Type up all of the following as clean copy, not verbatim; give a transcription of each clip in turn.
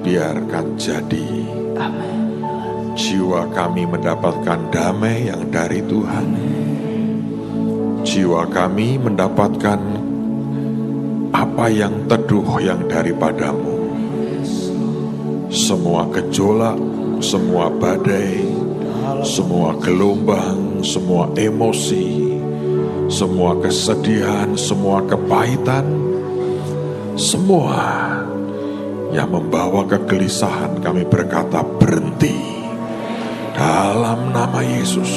biarkan jadi. Jiwa kami mendapatkan damai yang dari Tuhan. Jiwa kami mendapatkan apa yang teduh yang daripadamu. Semua gejolak, semua badai, semua gelombang, semua emosi, semua kesedihan, semua kepahitan, semua yang membawa kegelisahan, kami berkata berhenti dalam nama Yesus.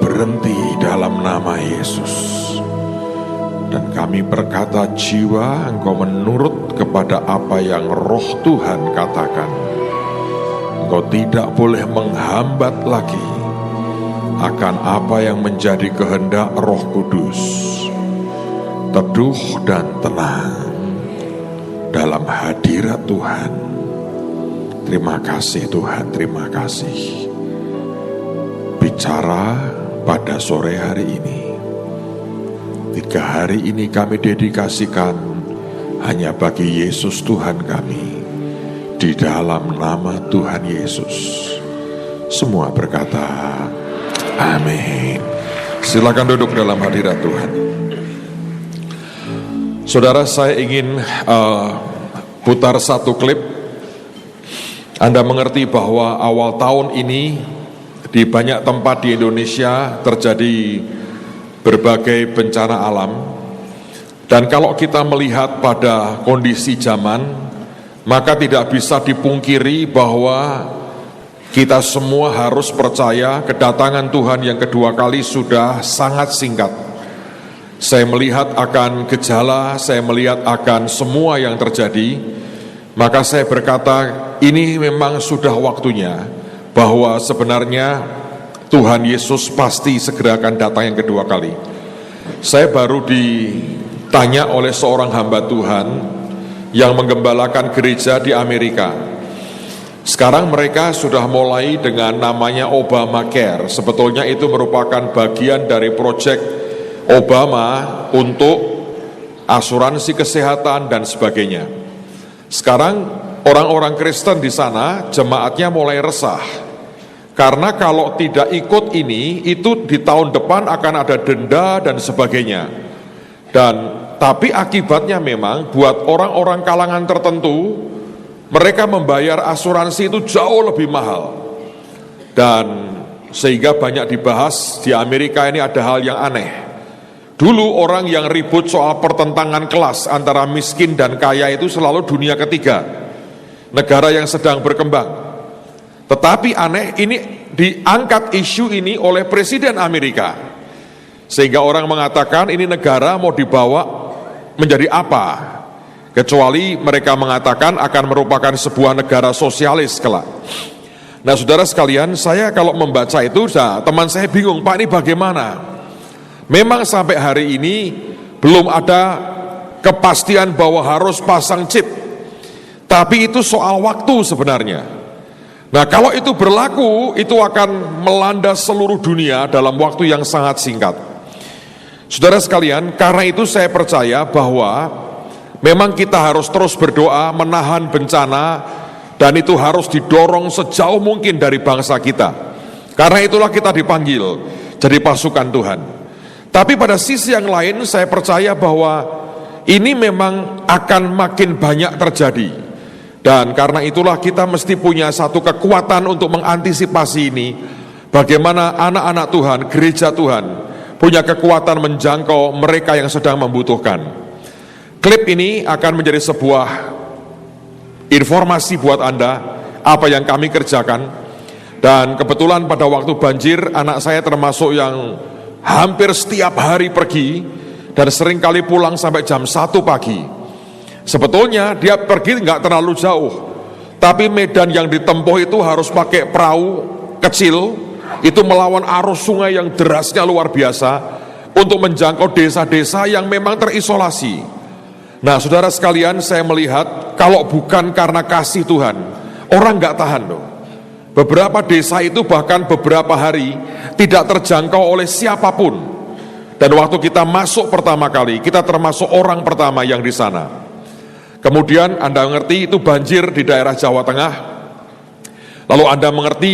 Berhenti dalam nama Yesus. Dan kami berkata, jiwa engkau menurut kepada apa yang Roh Tuhan katakan. Engkau tidak boleh menghambat lagi akan apa yang menjadi kehendak Roh Kudus. Teduh dan tenang dalam hadirat Tuhan. Terima kasih Tuhan, terima kasih. Bicara pada sore hari ini. 3 hari ini kami dedikasikan hanya bagi Yesus Tuhan kami. Di dalam nama Tuhan Yesus. Semua berkata, amin. Silakan duduk dalam hadirat Tuhan. Saudara, saya ingin putar satu klip. Anda mengerti bahwa awal tahun ini di banyak tempat di Indonesia terjadi berbagai bencana alam. Dan kalau kita melihat pada kondisi zaman, maka tidak bisa dipungkiri bahwa kita semua harus percaya kedatangan Tuhan yang kedua kali sudah sangat singkat. Saya melihat akan gejala, saya melihat akan semua yang terjadi, maka saya berkata ini memang sudah waktunya bahwa sebenarnya Tuhan Yesus pasti segera akan datang yang kedua kali. Saya baru ditanya oleh seorang hamba Tuhan yang menggembalakan gereja di Amerika. Sekarang mereka sudah mulai dengan namanya Obamacare. Sebetulnya itu merupakan bagian dari proyek Obama untuk asuransi kesehatan dan sebagainya. Sekarang orang-orang Kristen di sana jemaatnya mulai resah. Karena kalau tidak ikut ini, itu di tahun depan akan ada denda dan sebagainya. Tapi akibatnya memang buat orang-orang kalangan tertentu, mereka membayar asuransi itu jauh lebih mahal. Dan sehingga banyak dibahas di Amerika ini ada hal yang aneh. Dulu orang yang ribut soal pertentangan kelas antara miskin dan kaya itu selalu dunia ketiga, negara yang sedang berkembang. Tetapi aneh, ini diangkat isu ini oleh Presiden Amerika. Sehingga orang mengatakan ini negara mau dibawa menjadi apa? Kecuali mereka mengatakan akan merupakan sebuah negara sosialis kelak. Nah saudara sekalian, saya kalau membaca itu, teman saya bingung, Pak ini bagaimana? Memang sampai hari ini belum ada kepastian bahwa harus pasang chip. Tapi itu soal waktu sebenarnya. Nah kalau itu berlaku, itu akan melanda seluruh dunia dalam waktu yang sangat singkat. Saudara sekalian, karena itu saya percaya bahwa memang kita harus terus berdoa, menahan bencana, dan itu harus didorong sejauh mungkin dari bangsa kita. Karena itulah kita dipanggil jadi pasukan Tuhan. Tapi pada sisi yang lain saya percaya bahwa ini memang akan makin banyak terjadi. Dan karena itulah kita mesti punya satu kekuatan untuk mengantisipasi ini. Bagaimana anak-anak Tuhan, gereja Tuhan punya kekuatan menjangkau mereka yang sedang membutuhkan. Klip ini akan menjadi sebuah informasi buat Anda apa yang kami kerjakan. Dan kebetulan pada waktu banjir anak saya termasuk yang hampir setiap hari pergi dan seringkali pulang sampai jam 1 pagi. Sebetulnya dia pergi nggak terlalu jauh, tapi medan yang ditempuh itu harus pakai perahu kecil itu melawan arus sungai yang derasnya luar biasa untuk menjangkau desa-desa yang memang terisolasi. Nah, saudara sekalian, saya melihat kalau bukan karena kasih Tuhan, orang nggak tahan loh. Beberapa desa itu bahkan beberapa hari tidak terjangkau oleh siapapun. Dan waktu kita masuk pertama kali, kita termasuk orang pertama yang di sana. Kemudian Anda mengerti itu banjir di daerah Jawa Tengah. Lalu Anda mengerti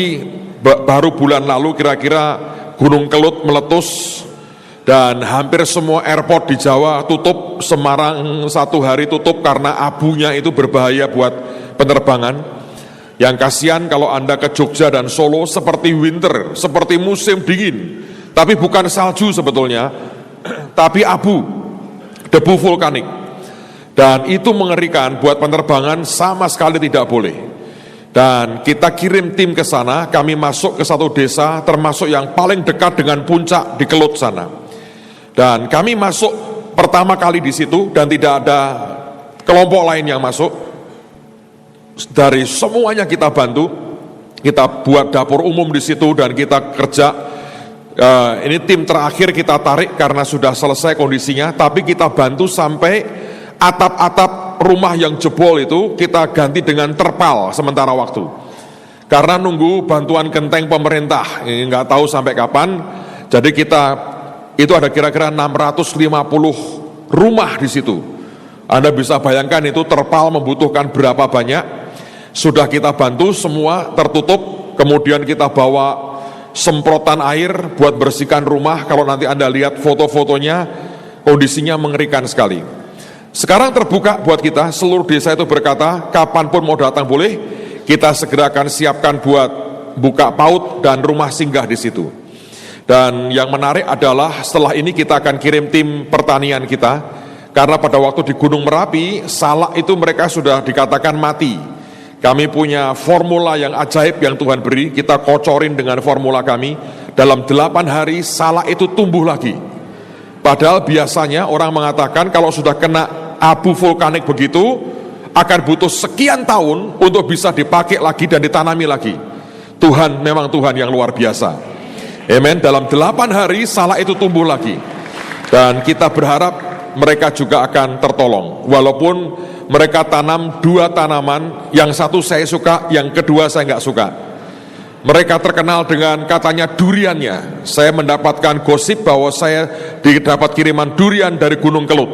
baru bulan lalu kira-kira Gunung Kelut meletus dan hampir semua airport di Jawa tutup. Semarang 1 hari tutup karena abunya itu berbahaya buat penerbangan. Yang kasihan kalau Anda ke Jogja dan Solo seperti winter, seperti musim dingin. Tapi bukan salju sebetulnya, tapi abu, debu vulkanik. Dan itu mengerikan, buat penerbangan sama sekali tidak boleh. Dan kita kirim tim ke sana, kami masuk ke satu desa termasuk yang paling dekat dengan puncak di Kelut sana. Dan kami masuk pertama kali di situ dan tidak ada kelompok lain yang masuk. Dari semuanya kita bantu, kita buat dapur umum di situ dan kita kerja. Ini tim terakhir kita tarik karena sudah selesai kondisinya, tapi kita bantu sampai atap-atap rumah yang jebol itu kita ganti dengan terpal sementara waktu. Karena nunggu bantuan genteng pemerintah, ini nggak tahu sampai kapan. Jadi itu ada kira-kira 650 rumah di situ. Anda bisa bayangkan itu terpal membutuhkan berapa banyak. Sudah kita bantu semua tertutup, kemudian kita bawa semprotan air buat bersihkan rumah. Kalau nanti Anda lihat foto-fotonya, kondisinya mengerikan sekali. Sekarang terbuka buat kita, seluruh desa itu berkata, kapanpun mau datang boleh, kita segera akan siapkan buat buka PAUD dan rumah singgah di situ. Dan yang menarik adalah setelah ini kita akan kirim tim pertanian kita, karena pada waktu di Gunung Merapi, salak itu mereka sudah dikatakan mati. Kami punya formula yang ajaib yang Tuhan beri, kita kocorin dengan formula kami, dalam 8 hari salak itu tumbuh lagi. Padahal biasanya orang mengatakan kalau sudah kena abu vulkanik begitu, akan butuh sekian tahun untuk bisa dipakai lagi dan ditanami lagi. Tuhan memang Tuhan yang luar biasa. Amen. Dalam 8 hari salak itu tumbuh lagi. Dan kita berharap mereka juga akan tertolong. Walaupun mereka tanam 2 tanaman, yang satu saya suka, yang kedua saya nggak suka. Mereka terkenal dengan katanya duriannya. Saya mendapatkan gosip bahwa saya dapat kiriman durian dari Gunung Kelut.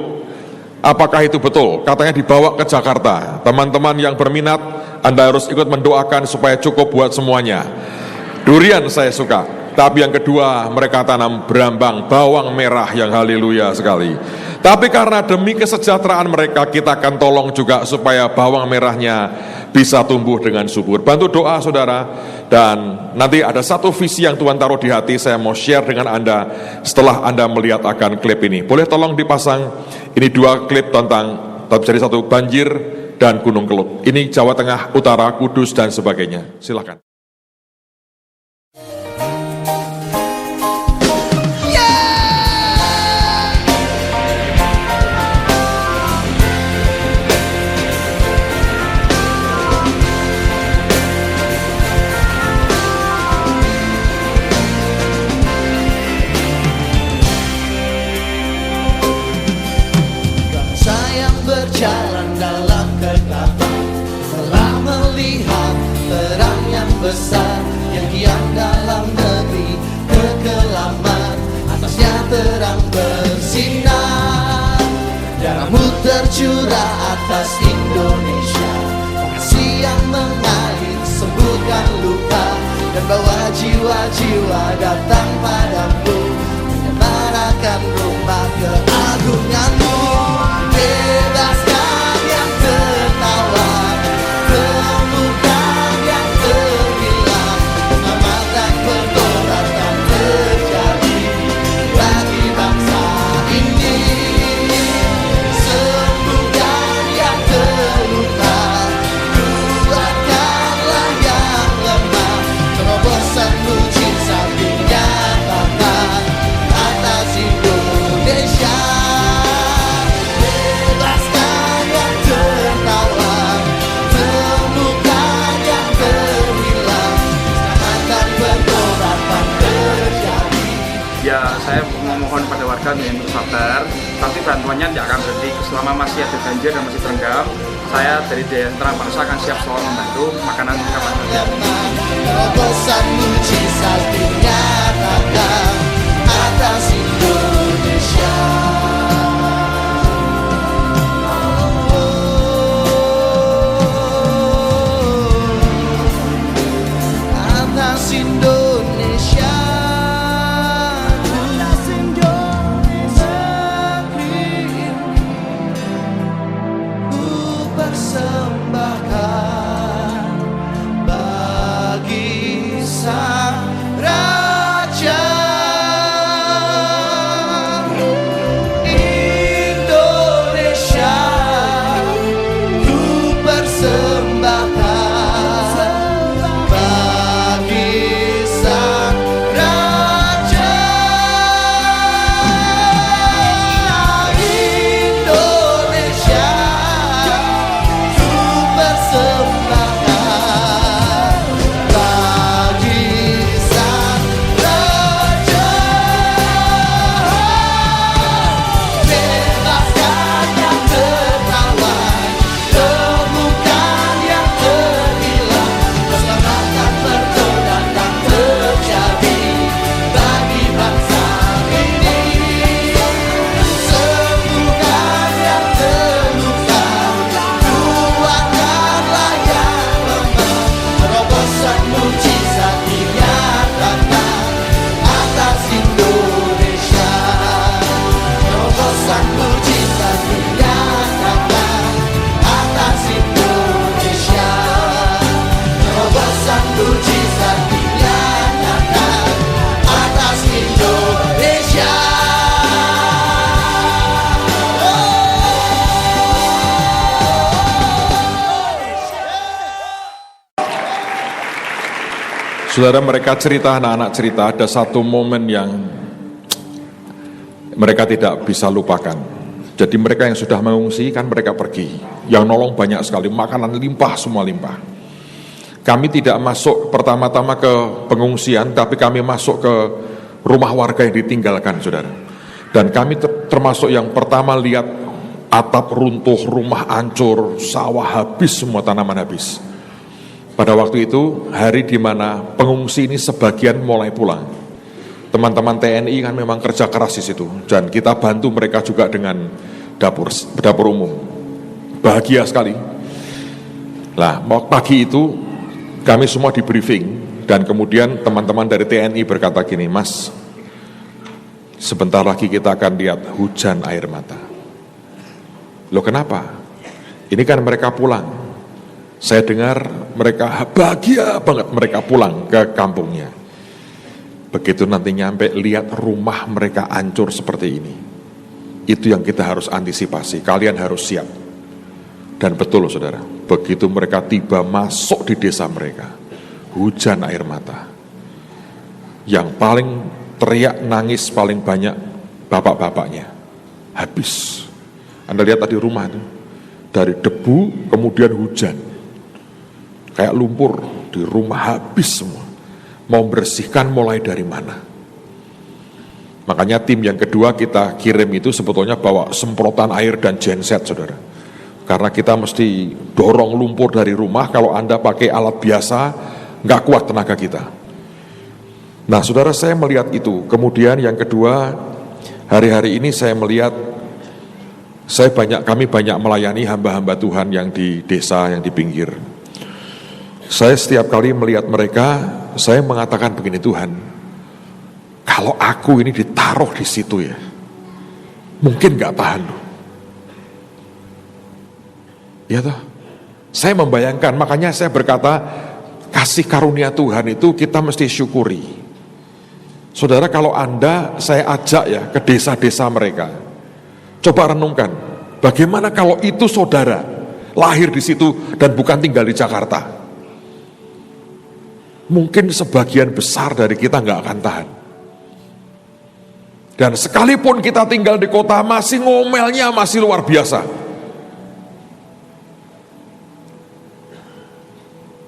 Apakah itu betul? Katanya dibawa ke Jakarta. Teman-teman yang berminat, Anda harus ikut mendoakan supaya cukup buat semuanya. Durian saya suka. Tapi yang kedua, mereka tanam berambang, bawang merah yang haleluya sekali. Tapi karena demi kesejahteraan mereka, kita akan tolong juga supaya bawang merahnya bisa tumbuh dengan subur. Bantu doa saudara, dan nanti ada satu visi yang Tuhan taruh di hati, saya mau share dengan Anda setelah Anda melihat akan klip ini. Boleh tolong dipasang, ini 2 klip tentang terjadi satu banjir dan Gunung Kelut. Ini Jawa Tengah, Utara, Kudus dan sebagainya. Silakan. Berjalan dalam kegelapan, telah melihat terang yang besar yang kian dalam negeri kekelaman, atasnya terang bersinar. Darahmu tercurah atas Indonesia, kasih yang mengalir sembuhkan luka, dan bawa jiwa-jiwa datang padamu, menyemarakan rumah keagunganmu. Bebaskan yang tertawa, temukan yang terhilang, selamatkan pertobatan terjadi bagi bangsa ini. Sembuhkan yang terluka, kuatkanlah yang lemah, terobosan mujizat dinyatakan atas Indonesia. saya memohon pada warga untuk bersabar, tapi bantuannya tidak akan berhenti selama masih ada banjir dan masih terendam. Saya dari Daya Terang Bangsa akan siap selalu membantu makanan kapan saja. Terobosan mujizat dinyatakan atas Indonesia. Atas Indonesia, atas Indonesia, negeri ini ku persembahkan bagi Sang Raja. Indonesia ku persembahkan bagi Sang Raja. Indonesia ku persembahkan bagi Sang Raja. Bebaskan yang tertawan, temukan yang terhilang, keselamatan bertobat tak terjadi bagi bangsa ini. Sembuhkan yang terluka, kuatkanlah yang lemah. Terobosan mujizat dinyatakan atas Indonesia. Terobosan mujizat dinyatakan atas Indonesia. Terobosan mujizat dinyatakan atas Indonesia. Saudara, mereka cerita, anak-anak cerita, ada satu momen yang mereka tidak bisa lupakan. Jadi mereka yang sudah mengungsi kan mereka pergi. Yang nolong banyak sekali, makanan limpah, semua limpah. Kami tidak masuk pertama-tama ke pengungsian, tapi kami masuk ke rumah warga yang ditinggalkan, saudara. Dan kami termasuk yang pertama lihat atap runtuh, rumah hancur, sawah habis, semua tanaman habis. Pada waktu itu, hari di mana pengungsi ini sebagian mulai pulang. Teman-teman TNI kan memang kerja keras di situ, dan kita bantu mereka juga dengan dapur umum. Bahagia sekali. Nah, pagi itu kami semua di briefing, dan kemudian teman-teman dari TNI berkata gini, Mas, sebentar lagi kita akan lihat hujan air mata. Loh kenapa? Ini kan mereka pulang. Saya dengar mereka bahagia banget mereka pulang ke kampungnya. Begitu nanti nyampe, lihat rumah mereka hancur seperti ini. Itu yang kita harus antisipasi, kalian harus siap. Dan betul saudara, begitu mereka tiba masuk di desa mereka, hujan air mata. Yang paling teriak nangis paling banyak bapak-bapaknya. Habis. Anda lihat tadi rumah itu, dari debu kemudian hujan. Kayak lumpur di rumah habis semua. Mau bersihkan mulai dari mana? Makanya tim yang kedua kita kirim itu sebetulnya bawa semprotan air dan genset, saudara. Karena kita mesti dorong lumpur dari rumah. Kalau Anda pakai alat biasa, nggak kuat tenaga kita. Nah, saudara, saya melihat itu. Kemudian yang kedua, hari-hari ini saya melihat kami banyak melayani hamba-hamba Tuhan yang di desa, yang di pinggir. Saya setiap kali melihat mereka, saya mengatakan begini, Tuhan, kalau aku ini ditaruh di situ ya, mungkin gak tahan loh. Ya toh? Saya membayangkan, makanya saya berkata, kasih karunia Tuhan itu kita mesti syukuri. Saudara, kalau Anda, saya ajak ya ke desa-desa mereka. Coba renungkan, bagaimana kalau itu saudara lahir di situ dan bukan tinggal di Jakarta? Mungkin sebagian besar dari kita nggak akan tahan. Dan sekalipun kita tinggal di kota, masih ngomelnya masih luar biasa.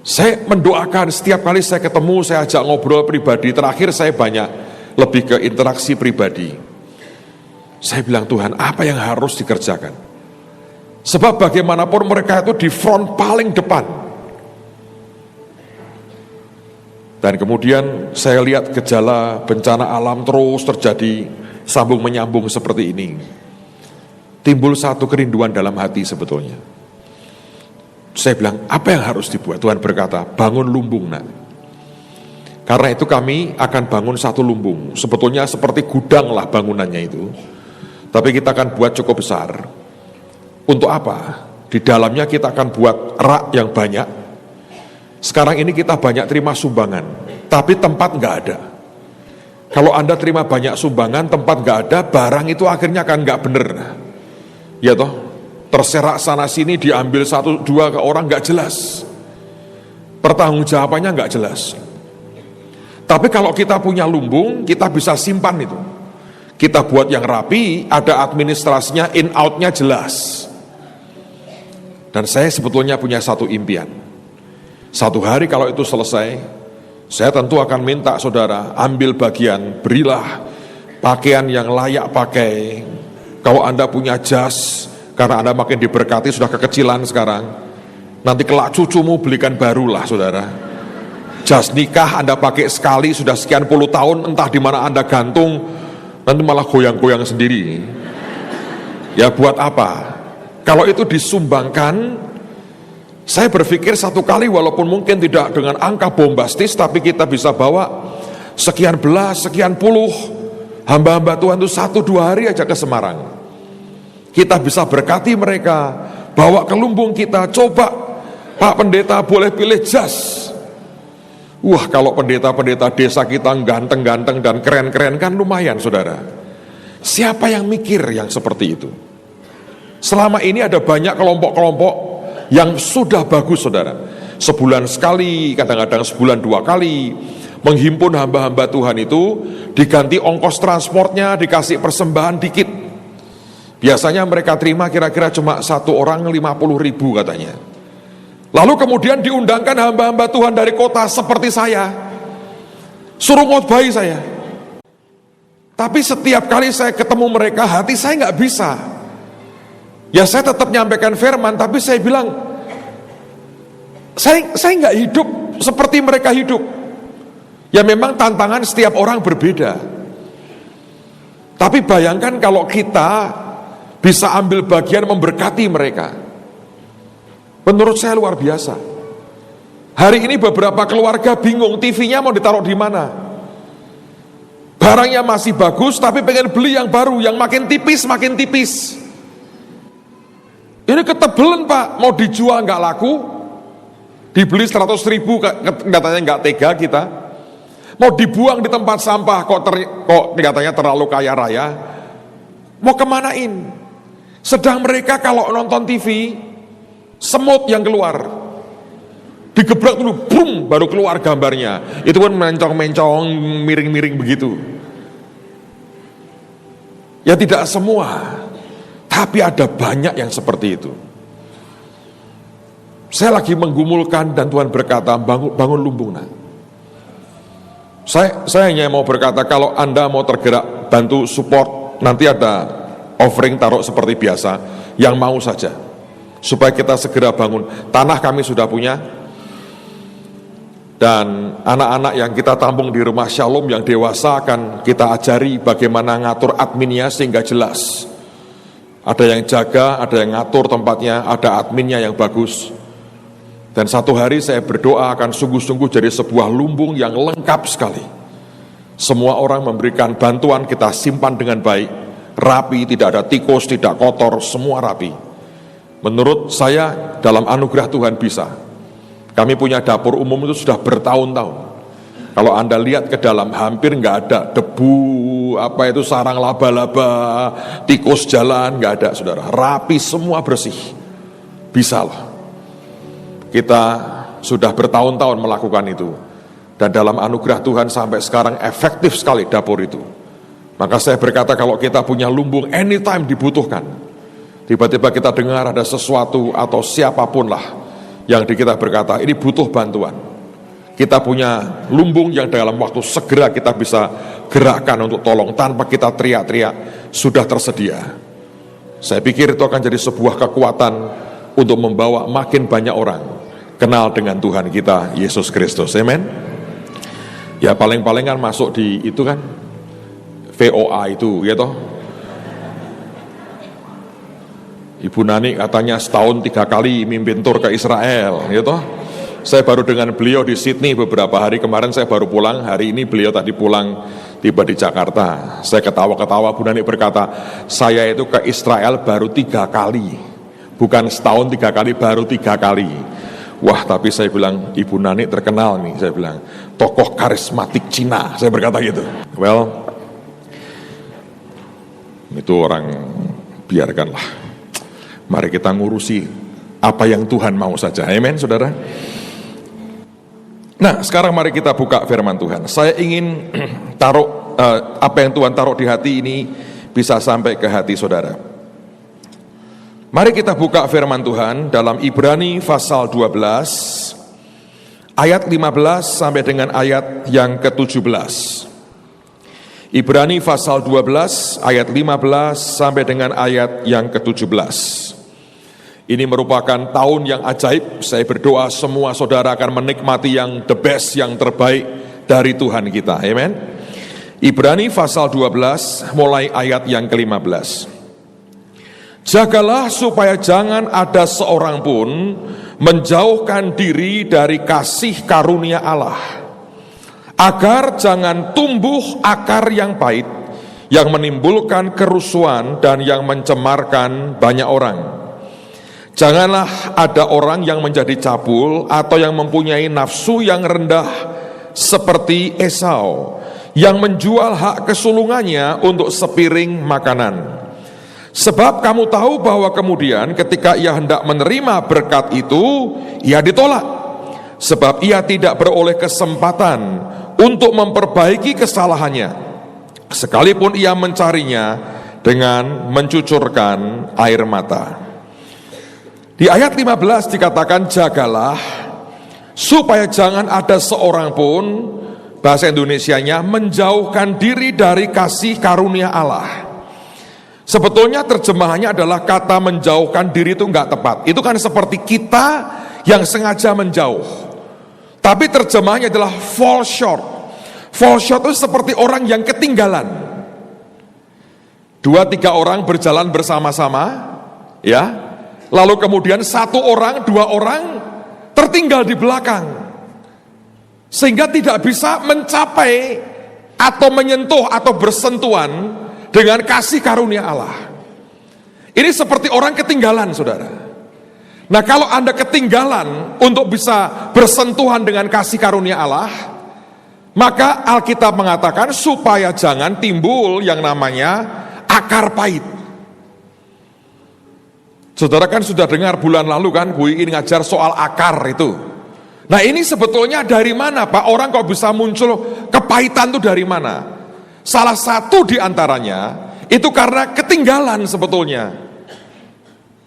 Saya mendoakan setiap kali saya ketemu, saya ajak ngobrol pribadi. Terakhir saya banyak lebih ke interaksi pribadi. Saya bilang, Tuhan, apa yang harus dikerjakan? Sebab bagaimanapun mereka itu di front paling depan. Dan kemudian saya lihat gejala bencana alam terus terjadi, sambung menyambung seperti ini. Timbul satu kerinduan dalam hati sebetulnya. Saya bilang, apa yang harus dibuat? Tuhan berkata, bangun lumbung, nak. Karena itu kami akan bangun satu lumbung. Sebetulnya seperti gudang lah bangunannya itu. Tapi kita akan buat cukup besar. Untuk apa? Di dalamnya kita akan buat rak yang banyak. Sekarang ini kita banyak terima sumbangan, tapi tempat nggak ada. Kalau Anda terima banyak sumbangan, tempat nggak ada, barang itu akhirnya akan nggak bener. Ya toh, terserak sana sini, diambil 1-2 ke orang nggak jelas. Pertanggungjawabannya nggak jelas. Tapi kalau kita punya lumbung, kita bisa simpan itu. Kita buat yang rapi, ada administrasinya, in out-nya jelas. Dan saya sebetulnya punya satu impian. Satu hari kalau itu selesai, saya tentu akan minta saudara ambil bagian, berilah pakaian yang layak pakai. Kalau Anda punya jas, karena Anda makin diberkati, sudah kekecilan sekarang, nanti kelak cucumu belikan barulah saudara. Jas nikah Anda pakai sekali, sudah sekian puluh tahun, entah di mana Anda gantung, nanti malah goyang-goyang sendiri. Ya buat apa? Kalau itu disumbangkan, saya berpikir satu kali walaupun mungkin tidak dengan angka bombastis, tapi kita bisa bawa sekian belas, sekian puluh hamba-hamba Tuhan itu 1-2 hari aja ke Semarang. Kita bisa berkati mereka, bawa ke lumbung kita, coba Pak Pendeta boleh pilih jas. Wah, kalau pendeta-pendeta desa kita ganteng-ganteng dan keren-keren kan lumayan saudara. Siapa yang mikir yang seperti itu? Selama ini ada banyak kelompok-kelompok yang sudah bagus saudara. Sebulan sekali, kadang-kadang sebulan 2 kali menghimpun hamba-hamba Tuhan itu, diganti ongkos transportnya, dikasih persembahan dikit. Biasanya mereka terima kira-kira cuma 1 orang 50.000 katanya. Lalu kemudian diundangkan hamba-hamba Tuhan dari kota seperti saya, suruh ngotbahi saya. Tapi setiap kali saya ketemu mereka, hati saya nggak bisa. Ya saya tetap nyampaikan firman, tapi saya bilang, saya nggak hidup seperti mereka hidup. Ya memang tantangan setiap orang berbeda. Tapi bayangkan kalau kita bisa ambil bagian memberkati mereka. Menurut saya luar biasa. Hari ini beberapa keluarga bingung TV-nya mau ditaruh di mana. Barangnya masih bagus tapi pengen beli yang baru, yang makin tipis makin tipis. Ini ketebelan Pak, mau dijual nggak laku, dibeli 100.000 katanya nggak tega kita. Mau dibuang di tempat sampah kok katanya terlalu kaya raya. Mau kemanain? Sedang mereka kalau nonton TV, semut yang keluar, digebrak dulu, boom, baru keluar gambarnya. Itu pun mencong-mencong, miring-miring begitu. Ya tidak semua, tapi ada banyak yang seperti itu. Saya lagi menggumulkan dan Tuhan berkata, bangun lumbung nak. Saya hanya mau berkata, kalau Anda mau tergerak, bantu support, nanti ada offering taruh seperti biasa, yang mau saja. Supaya kita segera bangun. Tanah kami sudah punya, dan anak-anak yang kita tampung di rumah Shalom yang dewasa akan kita ajari bagaimana ngatur adminnya sehingga jelas. Ada yang jaga, ada yang ngatur tempatnya, ada adminnya yang bagus. Dan satu hari saya berdoa akan sungguh-sungguh jadi sebuah lumbung yang lengkap sekali. Semua orang memberikan bantuan, kita simpan dengan baik, rapi, tidak ada tikus, tidak kotor, semua rapi. Menurut saya dalam anugerah Tuhan bisa. Kami punya dapur umum itu sudah bertahun-tahun. Kalau Anda lihat ke dalam, hampir nggak ada debu, apa itu sarang laba-laba, tikus jalan, nggak ada saudara. Rapi semua, bersih. Bisa lah. Kita sudah bertahun-tahun melakukan itu. Dan dalam anugerah Tuhan sampai sekarang efektif sekali dapur itu. Maka saya berkata kalau kita punya lumbung anytime dibutuhkan, tiba-tiba kita dengar ada sesuatu atau siapapun lah yang di kita berkata ini butuh bantuan, Kita punya lumbung yang dalam waktu segera kita bisa gerakkan untuk tolong tanpa kita teriak-teriak, sudah tersedia. Saya pikir itu akan jadi sebuah kekuatan untuk membawa makin banyak orang kenal dengan Tuhan kita Yesus Kristus. Amen. Ya paling-paling kan masuk di itu kan VOA itu, ya toh. Ibu Nani katanya setahun 3 kali mimpin tur ke Israel, ya toh. Saya baru dengan beliau di Sydney beberapa hari kemarin, saya baru pulang, hari ini beliau tadi pulang, tiba di Jakarta. Saya ketawa-ketawa, Bu Nani berkata, saya itu ke Israel baru 3 kali, bukan setahun 3 kali, baru 3 kali. Wah, tapi saya bilang, Ibu Nani terkenal nih, saya bilang, tokoh karismatik Cina, saya berkata gitu. Well, itu orang, biarkanlah. Mari kita ngurusi apa yang Tuhan mau saja, amen saudara. Nah, sekarang mari kita buka firman Tuhan. Saya ingin taruh apa yang Tuhan taruh di hati ini bisa sampai ke hati saudara. Mari kita buka firman Tuhan dalam Ibrani pasal 12 ayat 15 sampai dengan ayat yang ke-17. Ibrani pasal 12 ayat 15 sampai dengan ayat yang ke-17. Ini merupakan tahun yang ajaib. Saya berdoa semua saudara akan menikmati yang the best, yang terbaik dari Tuhan kita. Amen. Ibrani pasal 12 mulai ayat yang ke-15. Jagalah supaya jangan ada seorang pun menjauhkan diri dari kasih karunia Allah, agar jangan tumbuh akar yang pahit, yang menimbulkan kerusuhan dan yang mencemarkan banyak orang. Janganlah ada orang yang menjadi cabul atau yang mempunyai nafsu yang rendah seperti Esau, yang menjual hak kesulungannya untuk sepiring makanan. Sebab kamu tahu bahwa kemudian ketika ia hendak menerima berkat itu, ia ditolak. Sebab ia tidak beroleh kesempatan untuk memperbaiki kesalahannya, sekalipun ia mencarinya dengan mencucurkan air mata. Di ayat 15 dikatakan jagalah supaya jangan ada seorang pun, bahasa Indonesianya, menjauhkan diri dari kasih karunia Allah. Sebetulnya terjemahannya adalah kata menjauhkan diri itu enggak tepat. Itu kan seperti kita yang sengaja menjauh. Tapi terjemahannya adalah fall short. Fall short itu seperti orang yang ketinggalan. 2-3 orang berjalan bersama-sama, ya. Lalu kemudian 1 orang, 2 orang tertinggal di belakang, sehingga tidak bisa mencapai atau menyentuh atau bersentuhan dengan kasih karunia Allah. Ini seperti orang ketinggalan, saudara. Nah, kalau Anda ketinggalan untuk bisa bersentuhan dengan kasih karunia Allah, maka Alkitab mengatakan supaya jangan timbul yang namanya akar pahit. Saudara kan sudah dengar bulan lalu kan, Bu Iin ngajar soal akar itu. Nah, ini sebetulnya dari mana, Pak? Orang kok bisa muncul kepahitan itu dari mana? Salah satu di antaranya itu karena ketinggalan sebetulnya.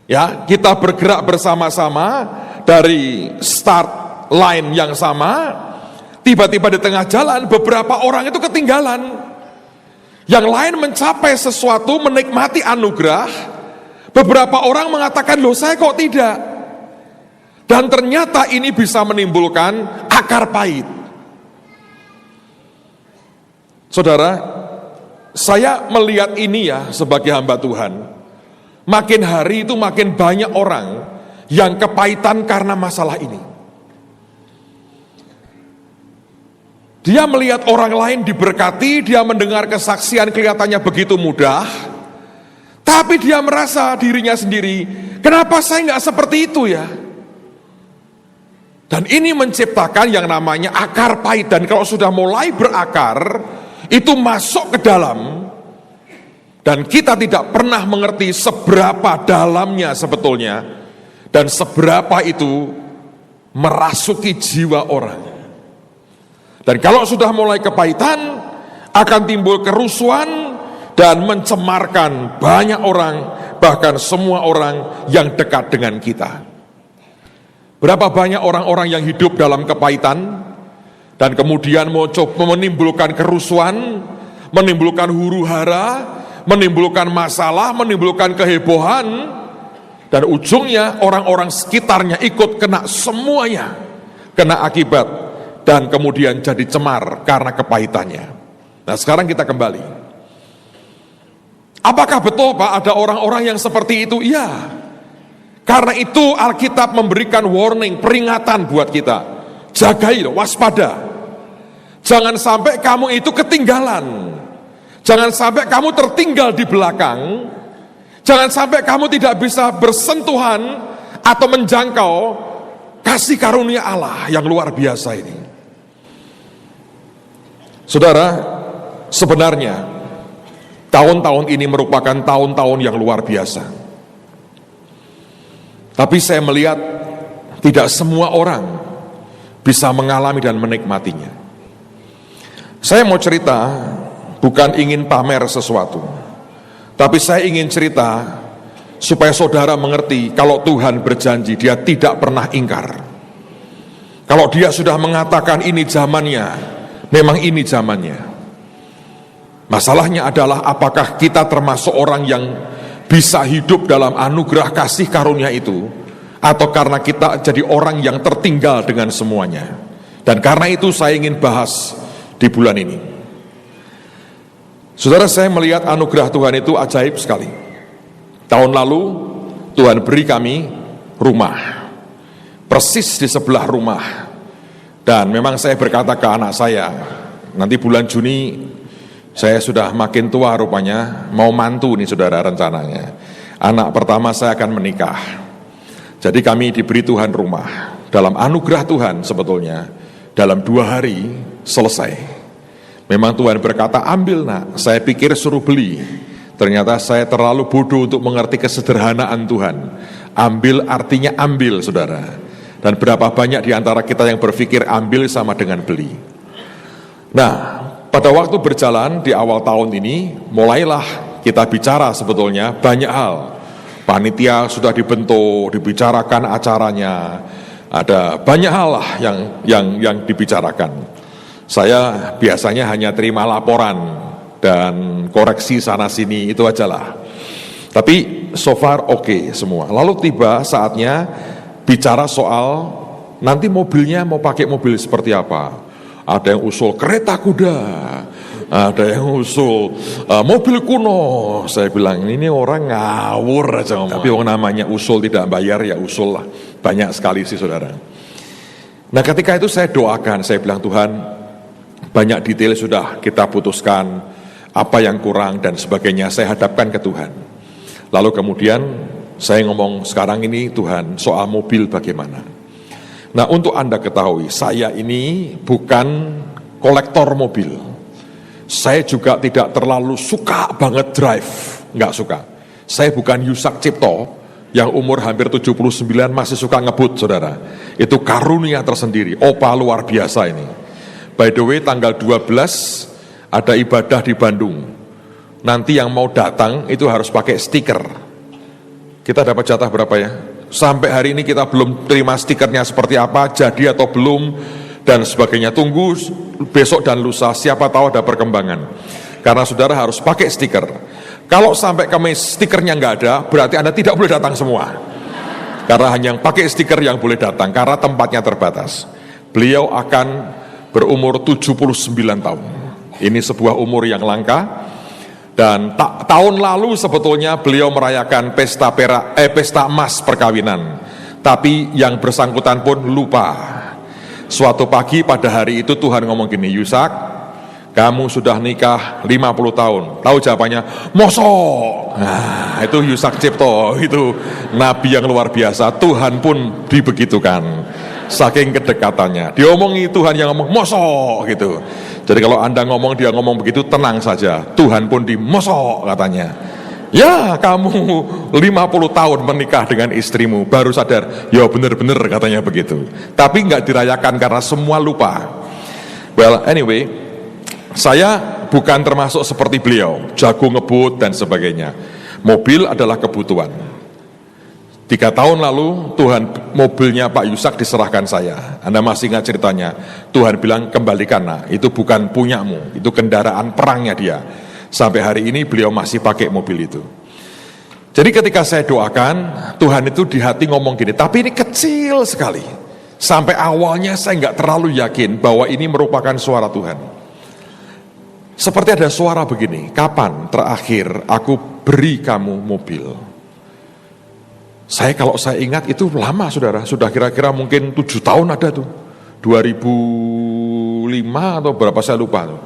Ya, kita bergerak bersama-sama dari start line yang sama, tiba-tiba di tengah jalan beberapa orang itu ketinggalan. Yang lain mencapai sesuatu, menikmati anugerah. Beberapa orang mengatakan, loh saya kok tidak? Dan ternyata ini bisa menimbulkan akar pahit. Saudara, saya melihat ini ya sebagai hamba Tuhan. Makin hari itu makin banyak orang yang kepahitan karena masalah ini. Dia melihat orang lain diberkati, dia mendengar kesaksian kelihatannya begitu mudah. Tapi dia merasa dirinya sendiri, kenapa saya nggak seperti itu ya? Dan ini menciptakan yang namanya akar pahit. Dan kalau sudah mulai berakar, itu masuk ke dalam. Dan kita tidak pernah mengerti seberapa dalamnya sebetulnya. Dan seberapa itu merasuki jiwa orang. Dan kalau sudah mulai kepahitan, akan timbul kerusuhan, dan mencemarkan banyak orang, bahkan semua orang yang dekat dengan kita. Berapa banyak orang-orang yang hidup dalam kepahitan, dan kemudian mau coba menimbulkan kerusuhan, menimbulkan huru-hara, menimbulkan masalah, menimbulkan kehebohan, dan ujungnya orang-orang sekitarnya ikut kena semuanya, kena akibat, dan kemudian jadi cemar karena kepahitannya. Nah, sekarang kita kembali. Apakah betul Pak ada orang-orang yang seperti itu? Iya. Karena itu Alkitab memberikan warning, peringatan buat kita. Jagai, waspada. Jangan sampai kamu itu ketinggalan. Jangan sampai kamu tertinggal di belakang. Jangan sampai kamu tidak bisa bersentuhan atau menjangkau kasih karunia Allah yang luar biasa ini. Saudara, sebenarnya tahun-tahun ini merupakan tahun-tahun yang luar biasa. Tapi saya melihat tidak semua orang bisa mengalami dan menikmatinya. Saya mau cerita, bukan ingin pamer sesuatu, tapi saya ingin cerita supaya saudara mengerti kalau Tuhan berjanji Dia tidak pernah ingkar. Kalau Dia sudah mengatakan ini zamannya, memang ini zamannya. Masalahnya adalah apakah kita termasuk orang yang bisa hidup dalam anugerah kasih karunia itu, atau karena kita jadi orang yang tertinggal dengan semuanya. Dan karena itu saya ingin bahas di bulan ini. Saudara, saya melihat anugerah Tuhan itu ajaib sekali. Tahun lalu Tuhan beri kami rumah, persis di sebelah rumah. Dan memang saya berkata ke anak saya, nanti bulan Juni saya sudah makin tua rupanya, mau mantu nih saudara rencananya. Anak pertama saya akan menikah. Jadi kami diberi Tuhan rumah. Dalam anugerah Tuhan sebetulnya, dalam 2 hari selesai. Memang Tuhan berkata, ambil nak, saya pikir suruh beli. Ternyata saya terlalu bodoh untuk mengerti kesederhanaan Tuhan. Ambil artinya ambil saudara. Dan berapa banyak di antara kita yang berpikir ambil sama dengan beli. Nah, pada waktu berjalan di awal tahun ini, mulailah kita bicara sebetulnya banyak hal. Panitia sudah dibentuk, dibicarakan acaranya, ada banyak hal lah yang dibicarakan. Saya biasanya hanya terima laporan dan koreksi sana sini, itu aja lah. Tapi so far oke semua. Lalu tiba saatnya bicara soal nanti mobilnya mau pakai mobil seperti apa. Ada yang usul kereta kuda, ada yang usul mobil kuno. Saya bilang ini orang ngawur aja ngomong. Tapi namanya usul tidak bayar ya usul lah. Banyak sekali sih saudara. Nah ketika itu saya doakan, saya bilang Tuhan banyak detail sudah kita putuskan, apa yang kurang dan sebagainya saya hadapkan ke Tuhan. Lalu kemudian saya ngomong sekarang ini Tuhan soal mobil bagaimana. Nah untuk Anda ketahui, saya ini bukan kolektor mobil. Saya juga tidak terlalu suka banget drive, nggak suka. Saya bukan Yusak Cipto yang umur hampir 79 masih suka ngebut saudara. Itu karunia tersendiri, opa luar biasa ini. By the way tanggal 12 ada ibadah di Bandung. Nanti yang mau datang itu harus pakai stiker. Kita dapat jatah berapa ya? Sampai hari ini kita belum terima stikernya seperti apa, jadi atau belum, dan sebagainya. Tunggu besok dan lusa, siapa tahu ada perkembangan. Karena saudara harus pakai stiker. Kalau sampai stikernya nggak ada, berarti Anda tidak boleh datang semua. Karena hanya yang pakai stiker yang boleh datang, karena tempatnya terbatas. Beliau akan berumur 79 tahun. Ini sebuah umur yang langka. Dan tahun lalu sebetulnya beliau merayakan pesta emas perkawinan. Tapi yang bersangkutan pun lupa. Suatu pagi pada hari itu Tuhan ngomong gini, Yusak, kamu sudah nikah 50 tahun. Tahu jawabannya? Mosok. Nah, itu Yusak Cipto, itu nabi yang luar biasa. Tuhan pun dibegitukan. Saking kedekatannya, diomongi Tuhan yang ngomong mosok gitu. Jadi kalau Anda ngomong dia ngomong begitu, tenang saja. Tuhan pun dimosok katanya. Ya kamu 50 tahun menikah dengan istrimu, baru sadar, ya bener-bener katanya begitu. Tapi nggak dirayakan karena semua lupa. Well anyway, saya bukan termasuk seperti beliau, jago ngebut dan sebagainya. Mobil adalah kebutuhan. 3 tahun lalu Tuhan mobilnya Pak Yusak diserahkan saya. Anda masih ingat ceritanya? Tuhan bilang kembalikan, nah itu bukan punyamu, itu kendaraan perangnya dia. Sampai hari ini beliau masih pakai mobil itu. Jadi ketika saya doakan, Tuhan itu di hati ngomong gini, tapi ini kecil sekali. Sampai awalnya saya nggak terlalu yakin bahwa ini merupakan suara Tuhan. Seperti ada suara begini, kapan terakhir aku beri kamu mobil? Kalau saya ingat itu lama saudara, sudah kira-kira mungkin 7 tahun ada tuh. 2005 atau berapa saya lupa tuh.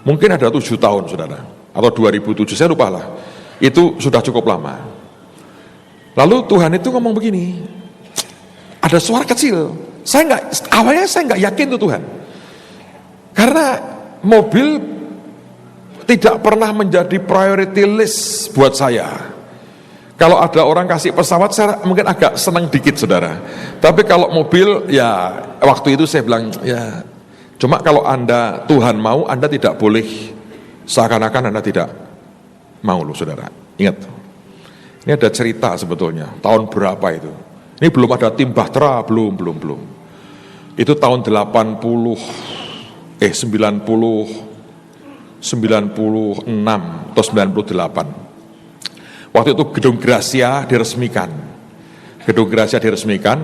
Mungkin ada 7 tahun saudara, atau 2007 saya lupa lah. Itu sudah cukup lama. Lalu Tuhan itu ngomong begini, ada suara kecil. Awalnya saya nggak yakin tuh Tuhan, karena mobil tidak pernah menjadi priority list buat saya. Kalau ada orang kasih pesawat, saya mungkin agak senang dikit saudara. Tapi kalau mobil, ya waktu itu saya bilang, ya cuma kalau Anda, Tuhan mau, Anda tidak boleh seakan-akan Anda tidak mau loh saudara. Ingat, ini ada cerita sebetulnya, tahun berapa itu. Ini belum ada tim Bahtera, belum. Itu tahun 96 atau 98. Waktu itu Gedung Gracia diresmikan.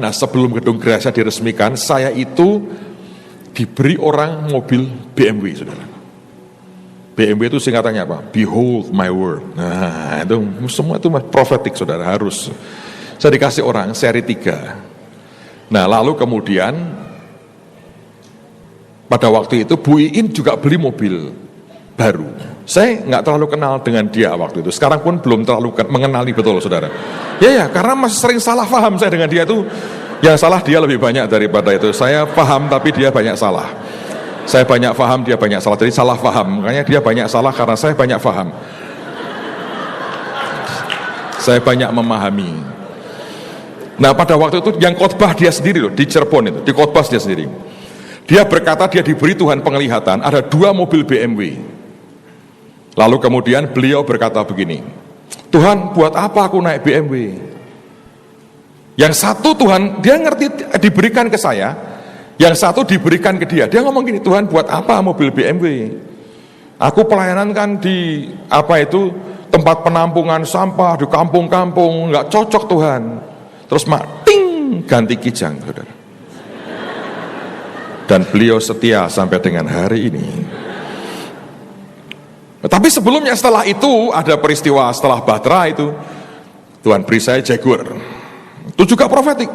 Nah sebelum Gedung Gracia diresmikan, saya itu diberi orang mobil BMW, saudara. BMW itu singkatannya apa? Behold my word. Nah itu semua itu prophetic, saudara, harus. Saya dikasih orang seri 3. Nah lalu kemudian pada waktu itu Bu Iin juga beli mobil baru. Saya nggak terlalu kenal dengan dia waktu itu. Sekarang pun belum terlalu mengenali betul, saudara. Ya, karena masih sering salah paham saya dengan dia itu. Yang salah dia lebih banyak daripada itu. Saya paham tapi dia banyak salah. Saya banyak paham, dia banyak salah. Jadi salah paham. Makanya dia banyak salah karena saya banyak paham. Saya banyak memahami. Nah pada waktu itu yang khotbah dia sendiri loh, di Cirebon itu, di khotbah dia sendiri. Dia berkata dia diberi Tuhan penglihatan, ada 2 mobil BMW. Lalu kemudian beliau berkata begini, Tuhan buat apa aku naik BMW? Yang satu Tuhan, dia ngerti diberikan ke saya, yang satu diberikan ke dia. Dia ngomong gini, Tuhan buat apa mobil BMW? Aku pelayanan kan di tempat penampungan sampah di kampung-kampung, nggak cocok Tuhan. Terus ganti kijang, saudara. Dan beliau setia sampai dengan hari ini. Tapi sebelumnya setelah itu ada peristiwa setelah Bahtera itu Tuhan beri saya Jaguar. Itu juga profetik.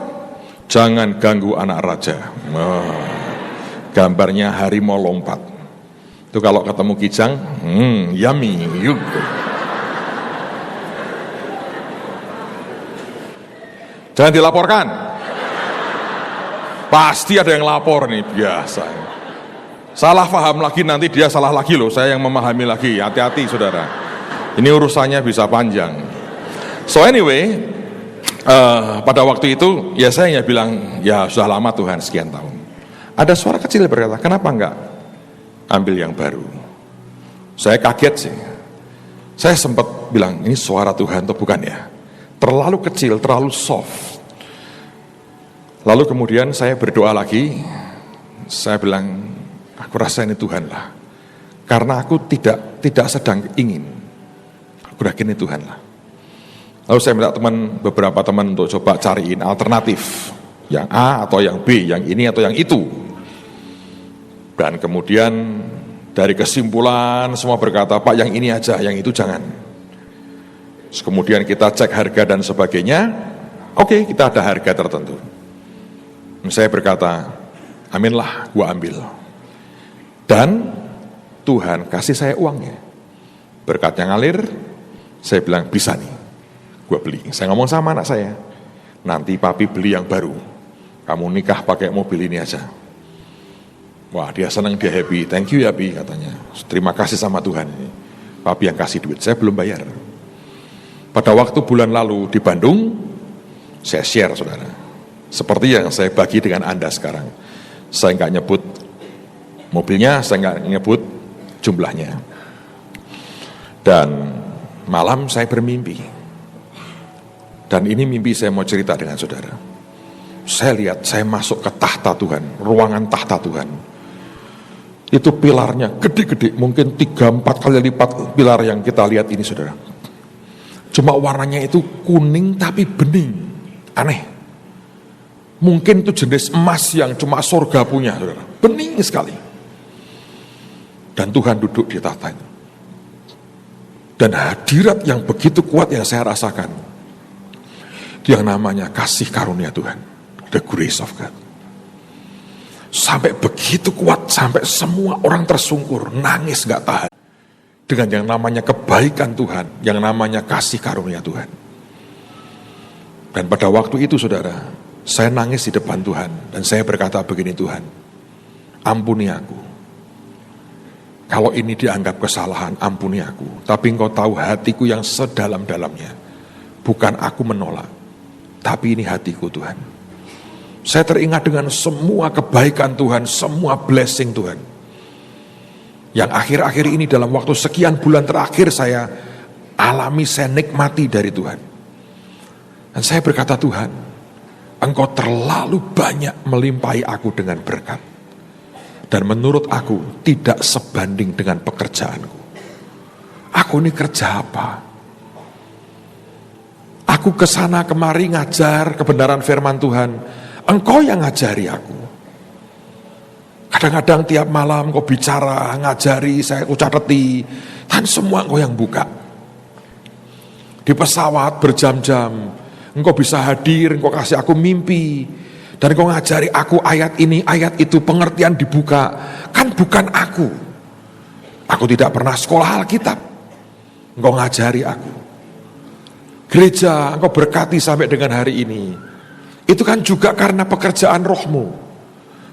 Jangan ganggu anak raja. Gambarnya harimau lompat. Itu kalau ketemu kijang, yummy. Jangan dilaporkan. Pasti ada yang lapor nih, biasa. Salah paham lagi nanti dia salah lagi loh, saya yang memahami lagi. Hati-hati saudara, ini urusannya bisa panjang. So anyway, pada waktu itu ya saya bilang, ya sudah lama Tuhan, sekian tahun. Ada suara kecil berkata, kenapa enggak ambil yang baru? Saya kaget sih. Saya sempat bilang, ini suara Tuhan atau bukan ya? Terlalu kecil, terlalu soft. Lalu kemudian saya berdoa lagi. Saya bilang, aku rasa ini Tuhan lah. Karena aku tidak sedang ingin. Aku yakin ini Tuhan lah. Lalu saya minta beberapa teman untuk coba cariin alternatif. Yang A atau yang B, yang ini atau yang itu. Dan kemudian dari kesimpulan semua berkata, Pak yang ini aja, yang itu jangan. Terus kemudian kita cek harga dan sebagainya. Oke, kita ada harga tertentu. Saya berkata, aminlah, gua ambil. Dan Tuhan kasih saya uangnya. Berkatnya ngalir, saya bilang bisa nih, gua beli. Saya ngomong sama anak saya, nanti papi beli yang baru. Kamu nikah pakai mobil ini aja. Wah dia senang, dia happy. Thank you ya Bi, katanya. Terima kasih sama Tuhan ini. Papi yang kasih duit, saya belum bayar. Pada waktu bulan lalu di Bandung, saya share saudara. Seperti yang saya bagi dengan Anda sekarang. Saya nggak nyebut mobilnya, saya nggak nyebut jumlahnya. Dan malam saya bermimpi. Dan ini mimpi saya mau cerita dengan saudara. Saya lihat, saya masuk ke tahta Tuhan, ruangan tahta Tuhan. Itu pilarnya gede-gede, mungkin 3-4 kali lipat pilar yang kita lihat ini saudara. Cuma warnanya itu kuning tapi bening, aneh. Mungkin itu jenis emas yang cuma surga punya saudara, bening sekali. Dan Tuhan duduk di tahta itu. Dan hadirat yang begitu kuat yang saya rasakan, yang namanya kasih karunia Tuhan, the grace of God. Sampai begitu kuat, sampai semua orang tersungkur, nangis gak tahan. Dengan yang namanya kebaikan Tuhan, yang namanya kasih karunia Tuhan. Dan pada waktu itu saudara, saya nangis di depan Tuhan, dan saya berkata begini, Tuhan, ampuni aku. Kalau ini dianggap kesalahan, ampuni aku. Tapi Engkau tahu hatiku yang sedalam-dalamnya. Bukan aku menolak, tapi ini hatiku Tuhan. Saya teringat dengan semua kebaikan Tuhan, semua blessing Tuhan. Yang akhir-akhir ini dalam waktu sekian bulan terakhir saya alami, saya nikmati dari Tuhan. Dan saya berkata, Tuhan, Engkau terlalu banyak melimpahi aku dengan berkat. Dan menurut aku tidak sebanding dengan pekerjaanku. Aku ini kerja apa? Aku kesana kemari ngajar kebenaran firman Tuhan. Engkau yang ngajari aku. Kadang-kadang tiap malam Engkau bicara, ngajari, saya cateti. Dan semua Engkau yang buka. Di pesawat berjam-jam, Engkau bisa hadir, Engkau kasih aku mimpi. Dan Engkau ngajari aku ayat ini, ayat itu, pengertian dibuka. Kan bukan aku. Aku tidak pernah sekolah Alkitab. Engkau ngajari aku. Gereja Engkau berkati sampai dengan hari ini. Itu kan juga karena pekerjaan rohmu.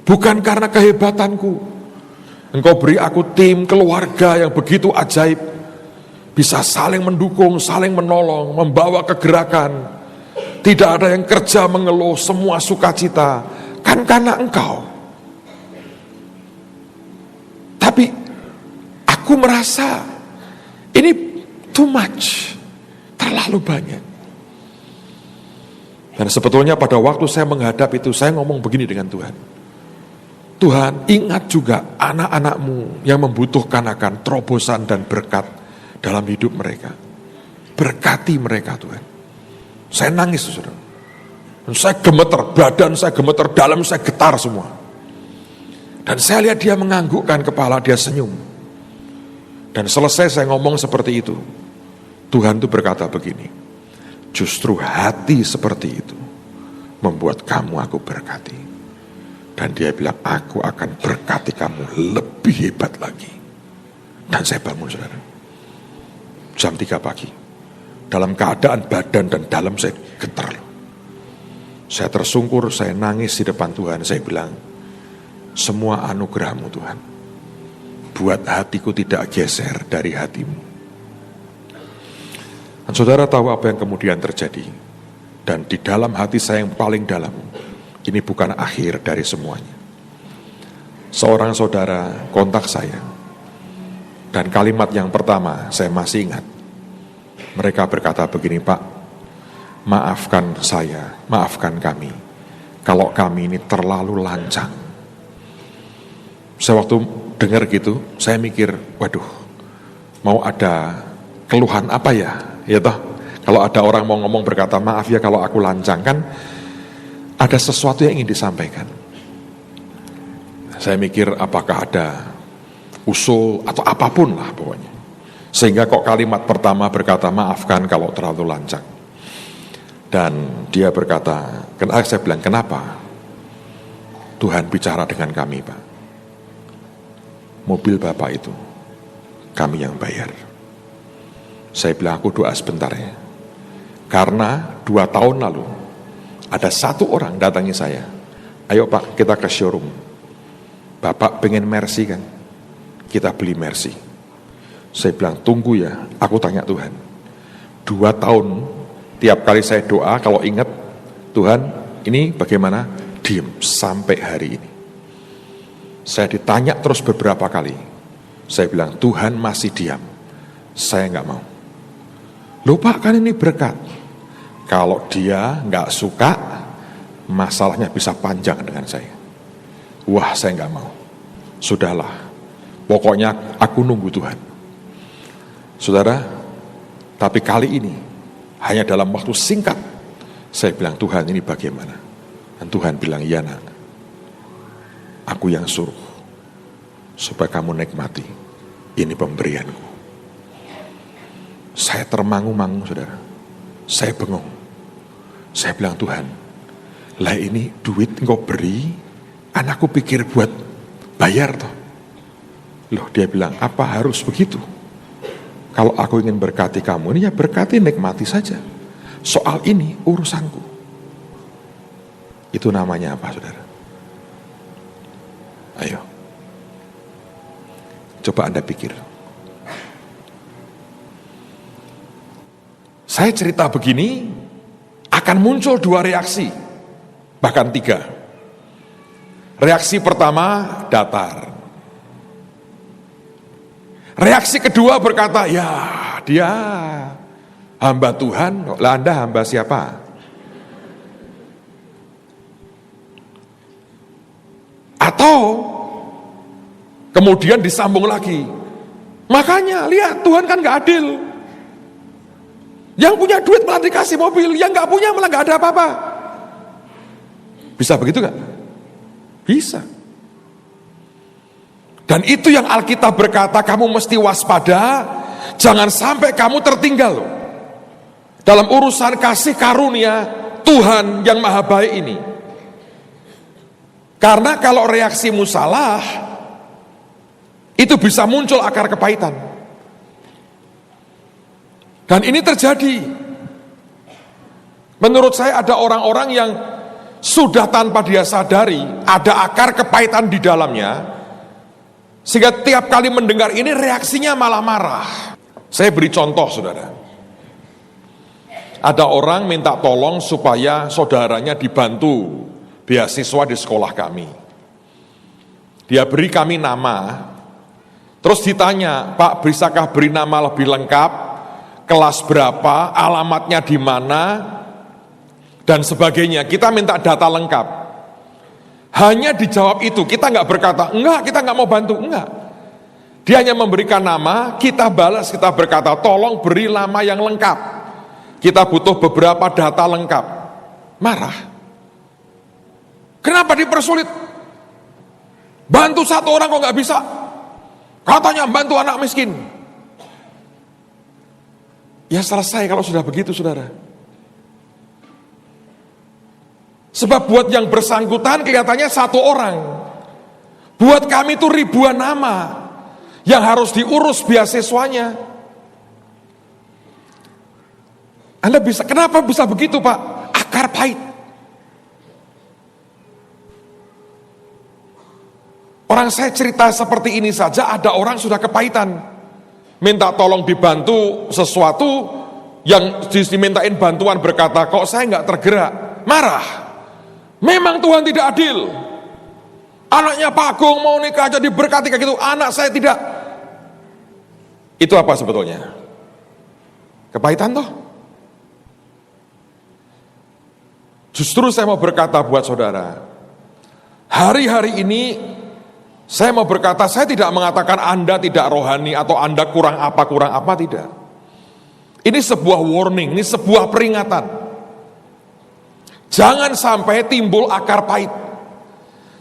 Bukan karena kehebatanku. Engkau beri aku tim keluarga yang begitu ajaib. Bisa saling mendukung, saling menolong, membawa kegerakan. Tidak ada yang kerja mengeluh, semua sukacita. Kan karena Engkau. Tapi aku merasa ini too much. Terlalu banyak. Dan sebetulnya pada waktu saya menghadap itu, saya ngomong begini dengan Tuhan. Tuhan, ingat juga anak-anak-Mu yang membutuhkan akan terobosan dan berkat dalam hidup mereka. Berkati mereka Tuhan. Saya nangis, saudara. Saya gemeter, badan saya gemeter, dalam saya getar semua. Dan saya lihat dia menganggukkan kepala, dia senyum. Dan selesai saya ngomong seperti itu, Tuhan itu berkata begini, justru hati seperti itu membuat kamu aku berkati. Dan dia bilang, aku akan berkati kamu lebih hebat lagi. Dan saya bangun, saudara. Jam 3 pagi. Dalam keadaan badan dan dalam saya getar. Saya tersungkur, saya nangis di depan Tuhan. Saya bilang, semua anugerah-Mu Tuhan, buat hatiku tidak geser dari hati-Mu. Dan saudara tahu apa yang kemudian terjadi. Dan di dalam hati saya yang paling dalam, ini bukan akhir dari semuanya. Seorang saudara kontak saya. Dan kalimat yang pertama saya masih ingat. Mereka berkata begini, Pak, maafkan saya, maafkan kami, kalau kami ini terlalu lancang. Saya waktu dengar gitu, saya mikir, waduh, mau ada keluhan apa ya? Ya toh, kalau ada orang mau ngomong berkata, maaf ya kalau aku lancang, kan ada sesuatu yang ingin disampaikan. Saya mikir apakah ada usul atau apapun lah pokoknya. Sehingga kok kalimat pertama berkata maafkan kalau terlalu lancang. Dan dia berkata, saya bilang kenapa? Tuhan bicara dengan kami Pak. Mobil Bapak itu kami yang bayar. Saya bilang aku doa sebentar ya. Karena 2 tahun lalu ada 1 orang datangi saya. Ayo Pak kita ke showroom. Bapak pengen Mercy kan? Kita beli Mercy. Saya bilang, tunggu ya, aku tanya Tuhan. 2 tahun, tiap kali saya doa, kalau ingat, Tuhan, ini bagaimana? Diam, sampai hari ini. Saya ditanya terus beberapa kali. Saya bilang, Tuhan masih diam. Saya nggak mau. Loh Pak, kan ini berkat. Kalau dia nggak suka, masalahnya bisa panjang dengan saya. Wah, saya nggak mau. Sudahlah, pokoknya aku nunggu Tuhan. Saudara, tapi kali ini hanya dalam waktu singkat saya bilang, Tuhan ini bagaimana? Dan Tuhan bilang, iya nak, aku yang suruh supaya kamu nikmati, ini pemberianku. Saya termangu-mangu, saudara. Saya bengong. Saya bilang, Tuhan, lah ini duit engkau beri, anakku pikir buat bayar toh. Loh, dia bilang, apa harus begitu? Kalau aku ingin berkati kamu, ini ya berkati, nikmati saja. Soal ini urusanku. Itu namanya apa, saudara? Ayo. Coba Anda pikir. Saya cerita begini, akan muncul 2 reaksi, bahkan 3. Reaksi pertama, datar. Reaksi kedua berkata, ya dia hamba Tuhan, lah Anda hamba siapa? Atau kemudian disambung lagi, makanya lihat Tuhan kan gak adil. Yang punya duit malah dikasih mobil, yang gak punya malah gak ada apa-apa. Bisa begitu gak? Bisa. Dan itu yang Alkitab berkata, kamu mesti waspada, jangan sampai kamu tertinggal loh, dalam urusan kasih karunia Tuhan yang maha baik ini. Karena kalau reaksimu salah, itu bisa muncul akar kepahitan. Dan ini terjadi. Menurut saya ada orang-orang yang sudah tanpa dia sadari ada akar kepahitan di dalamnya, sehingga tiap kali mendengar ini reaksinya malah marah. Saya beri contoh, saudara. Ada orang minta tolong supaya saudaranya dibantu beasiswa di sekolah kami. Dia beri kami nama, terus ditanya, Pak, bisakah beri nama lebih lengkap? Kelas berapa, alamatnya di mana, dan sebagainya. Kita minta data lengkap. Hanya dijawab itu, kita nggak berkata, enggak, kita nggak mau bantu, enggak. Dia hanya memberikan nama, kita balas, kita berkata, tolong beri nama yang lengkap. Kita butuh beberapa data lengkap. Marah. Kenapa dipersulit? Bantu satu orang kok nggak bisa? Katanya bantu anak miskin. Ya selesai kalau sudah begitu, saudara. Sebab buat yang bersangkutan kelihatannya satu orang. Buat kami itu ribuan nama yang harus diurus beasiswanya. Anda bisa, kenapa bisa begitu, Pak? Akar pahit. Orang saya cerita seperti ini saja, ada orang sudah kepahitan. Minta tolong dibantu sesuatu, yang dimintain bantuan berkata, kok saya nggak tergerak, marah. Memang Tuhan tidak adil. Anaknya Pak Agung mau nikah aja diberkati kayak gitu, anak saya tidak. Itu apa sebetulnya? Kepahitan toh? Justru saya mau berkata buat saudara, hari-hari ini saya mau berkata, saya tidak mengatakan Anda tidak rohani atau Anda kurang apa, tidak. Ini sebuah warning, ini sebuah peringatan. Jangan sampai timbul akar pahit.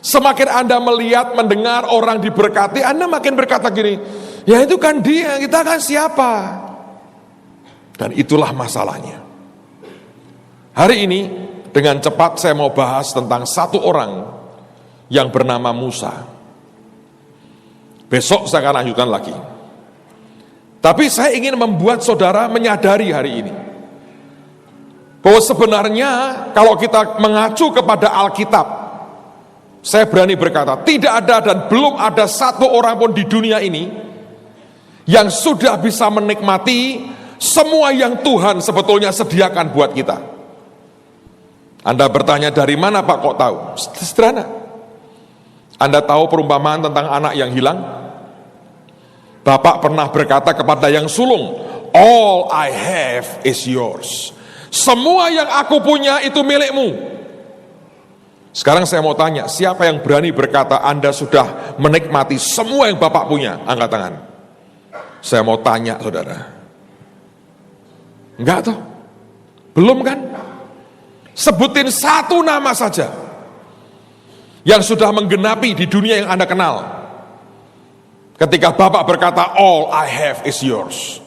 Semakin Anda melihat, mendengar orang diberkati, Anda makin berkata gini, ya itu kan dia, kita kan siapa? Dan itulah masalahnya. Hari ini, dengan cepat saya mau bahas tentang satu orang yang bernama Musa. Besok saya akan lanjutkan lagi. Tapi saya ingin membuat saudara menyadari hari ini bahwa sebenarnya kalau kita mengacu kepada Alkitab, saya berani berkata, tidak ada dan belum ada satu orang pun di dunia ini yang sudah bisa menikmati semua yang Tuhan sebetulnya sediakan buat kita. Anda bertanya dari mana Pak kok tahu? Sederhana. Anda tahu perumpamaan tentang anak yang hilang? Bapak pernah berkata kepada yang sulung, all I have is yours. Semua yang aku punya itu milikmu. Sekarang saya mau tanya, siapa yang berani berkata Anda sudah menikmati semua yang Bapak punya? Angkat tangan. Saya mau tanya saudara. Enggak toh? Belum kan? Sebutin satu nama saja yang sudah menggenapi di dunia yang Anda kenal. Ketika Bapak berkata, all I have is yours.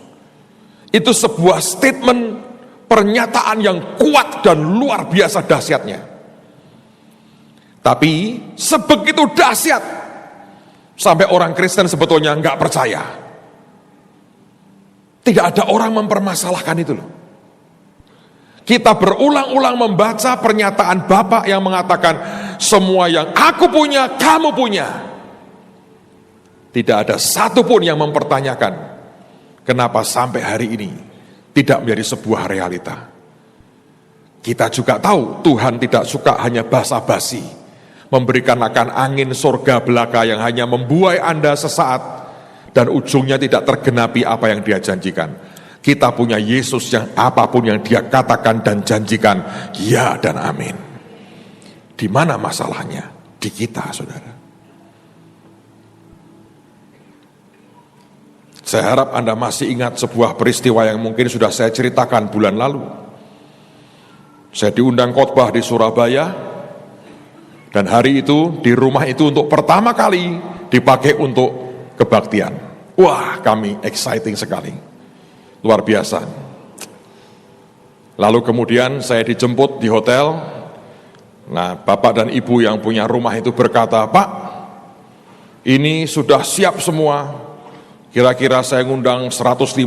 Itu sebuah statement, pernyataan yang kuat dan luar biasa dahsyatnya. Tapi sebegitu dahsyat, sampai orang Kristen sebetulnya nggak percaya. Tidak ada orang mempermasalahkan itu loh. Kita berulang-ulang membaca pernyataan Bapak yang mengatakan, semua yang aku punya, kamu punya. Tidak ada satupun yang mempertanyakan, kenapa sampai hari ini tidak menjadi sebuah realita. Kita juga tahu Tuhan tidak suka hanya basa-basi, memberikan akan angin surga belaka yang hanya membuai Anda sesaat, dan ujungnya tidak tergenapi apa yang Dia janjikan. Kita punya Yesus yang apapun yang Dia katakan dan janjikan, ya dan amin. Di mana masalahnya? Di kita, saudara. Saya harap Anda masih ingat sebuah peristiwa yang mungkin sudah saya ceritakan bulan lalu. Saya diundang khotbah di Surabaya, dan hari itu di rumah itu untuk pertama kali dipakai untuk kebaktian. Wah, kami exciting sekali, luar biasa. Lalu kemudian saya dijemput di hotel. Nah, bapak dan ibu yang punya rumah itu berkata, Pak, ini sudah siap semua. Kira-kira saya ngundang 150,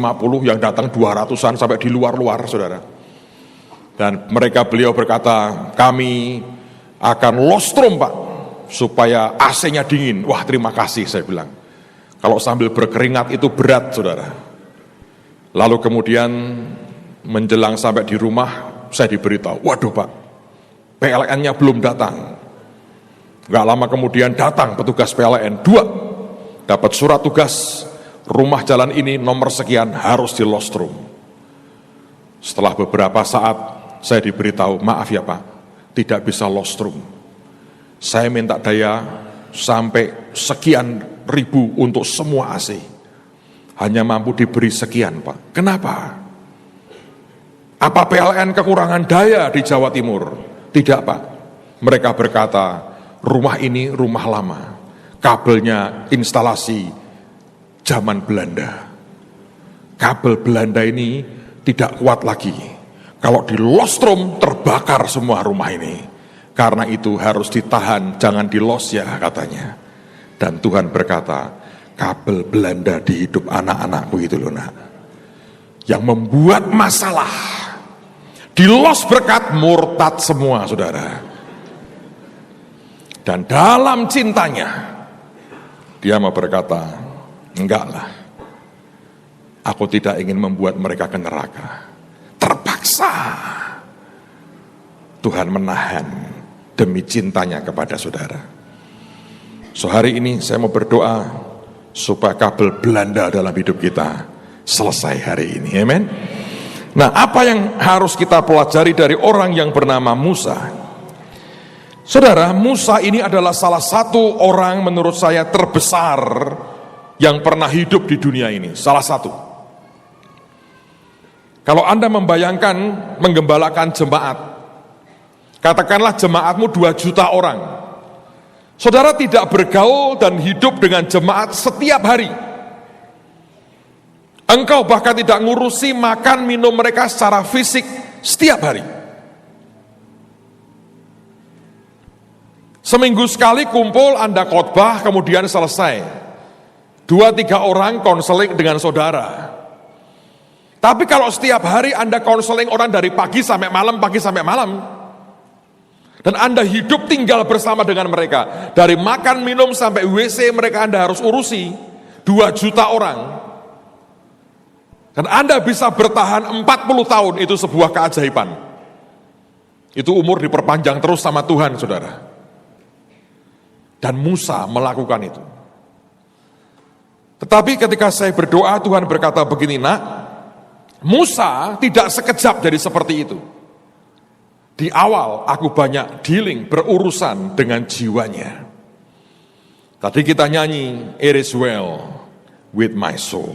yang datang 200-an sampai di luar-luar, saudara. Dan beliau berkata, kami akan lostrum, Pak, supaya AC-nya dingin. Wah, terima kasih, saya bilang. Kalau sambil berkeringat itu berat, saudara. Lalu kemudian menjelang sampai di rumah, saya diberitahu, waduh Pak, PLN-nya belum datang. Gak lama kemudian datang petugas PLN, 2, dapat surat tugas, rumah jalan ini nomor sekian harus di lostrum. Setelah beberapa saat, saya diberitahu, maaf ya Pak, tidak bisa lostrum. Saya minta daya sampai sekian ribu untuk semua AC. Hanya mampu diberi sekian, Pak. Kenapa? Apa PLN kekurangan daya di Jawa Timur? Tidak, Pak. Mereka berkata, rumah ini rumah lama. Kabelnya instalasi zaman Belanda. Kabel Belanda ini tidak kuat lagi. Kalau di lostrum terbakar semua rumah ini. Karena itu harus ditahan, jangan di-los ya katanya. Dan Tuhan berkata, kabel Belanda di hidup anak-anakku itu loh nak, yang membuat masalah, di-los berkat, murtad semua saudara. Dan dalam cintanya, dia mau berkata, enggak lah, aku tidak ingin membuat mereka ke neraka. Terpaksa Tuhan menahan demi cintanya kepada saudara. So hari ini saya mau berdoa supaya kabel Belanda dalam hidup kita selesai hari ini, amen. Nah, apa yang harus kita pelajari dari orang yang bernama Musa? Saudara, Musa ini adalah salah satu orang menurut saya terbesar yang pernah hidup di dunia ini, salah satu. Kalau Anda membayangkan menggembalakan jemaat, katakanlah jemaatmu 2 juta orang. Saudara tidak bergaul dan hidup dengan jemaat setiap hari. Engkau bahkan tidak ngurusi makan minum mereka secara fisik setiap hari. Seminggu sekali kumpul, Anda khotbah, kemudian selesai. 2-3 orang konseling dengan saudara. Tapi kalau setiap hari Anda konseling orang dari pagi sampai malam, dan Anda hidup tinggal bersama dengan mereka, dari makan minum sampai WC mereka Anda harus urusi, 2 juta orang, dan Anda bisa bertahan 40 tahun, itu sebuah keajaiban. Itu umur diperpanjang terus sama Tuhan, saudara. Dan Musa melakukan itu. Tetapi ketika saya berdoa, Tuhan berkata begini, nak, Musa tidak sekejap jadi seperti itu. Di awal aku banyak dealing, berurusan dengan jiwanya. Tadi kita nyanyi, it is well with my soul.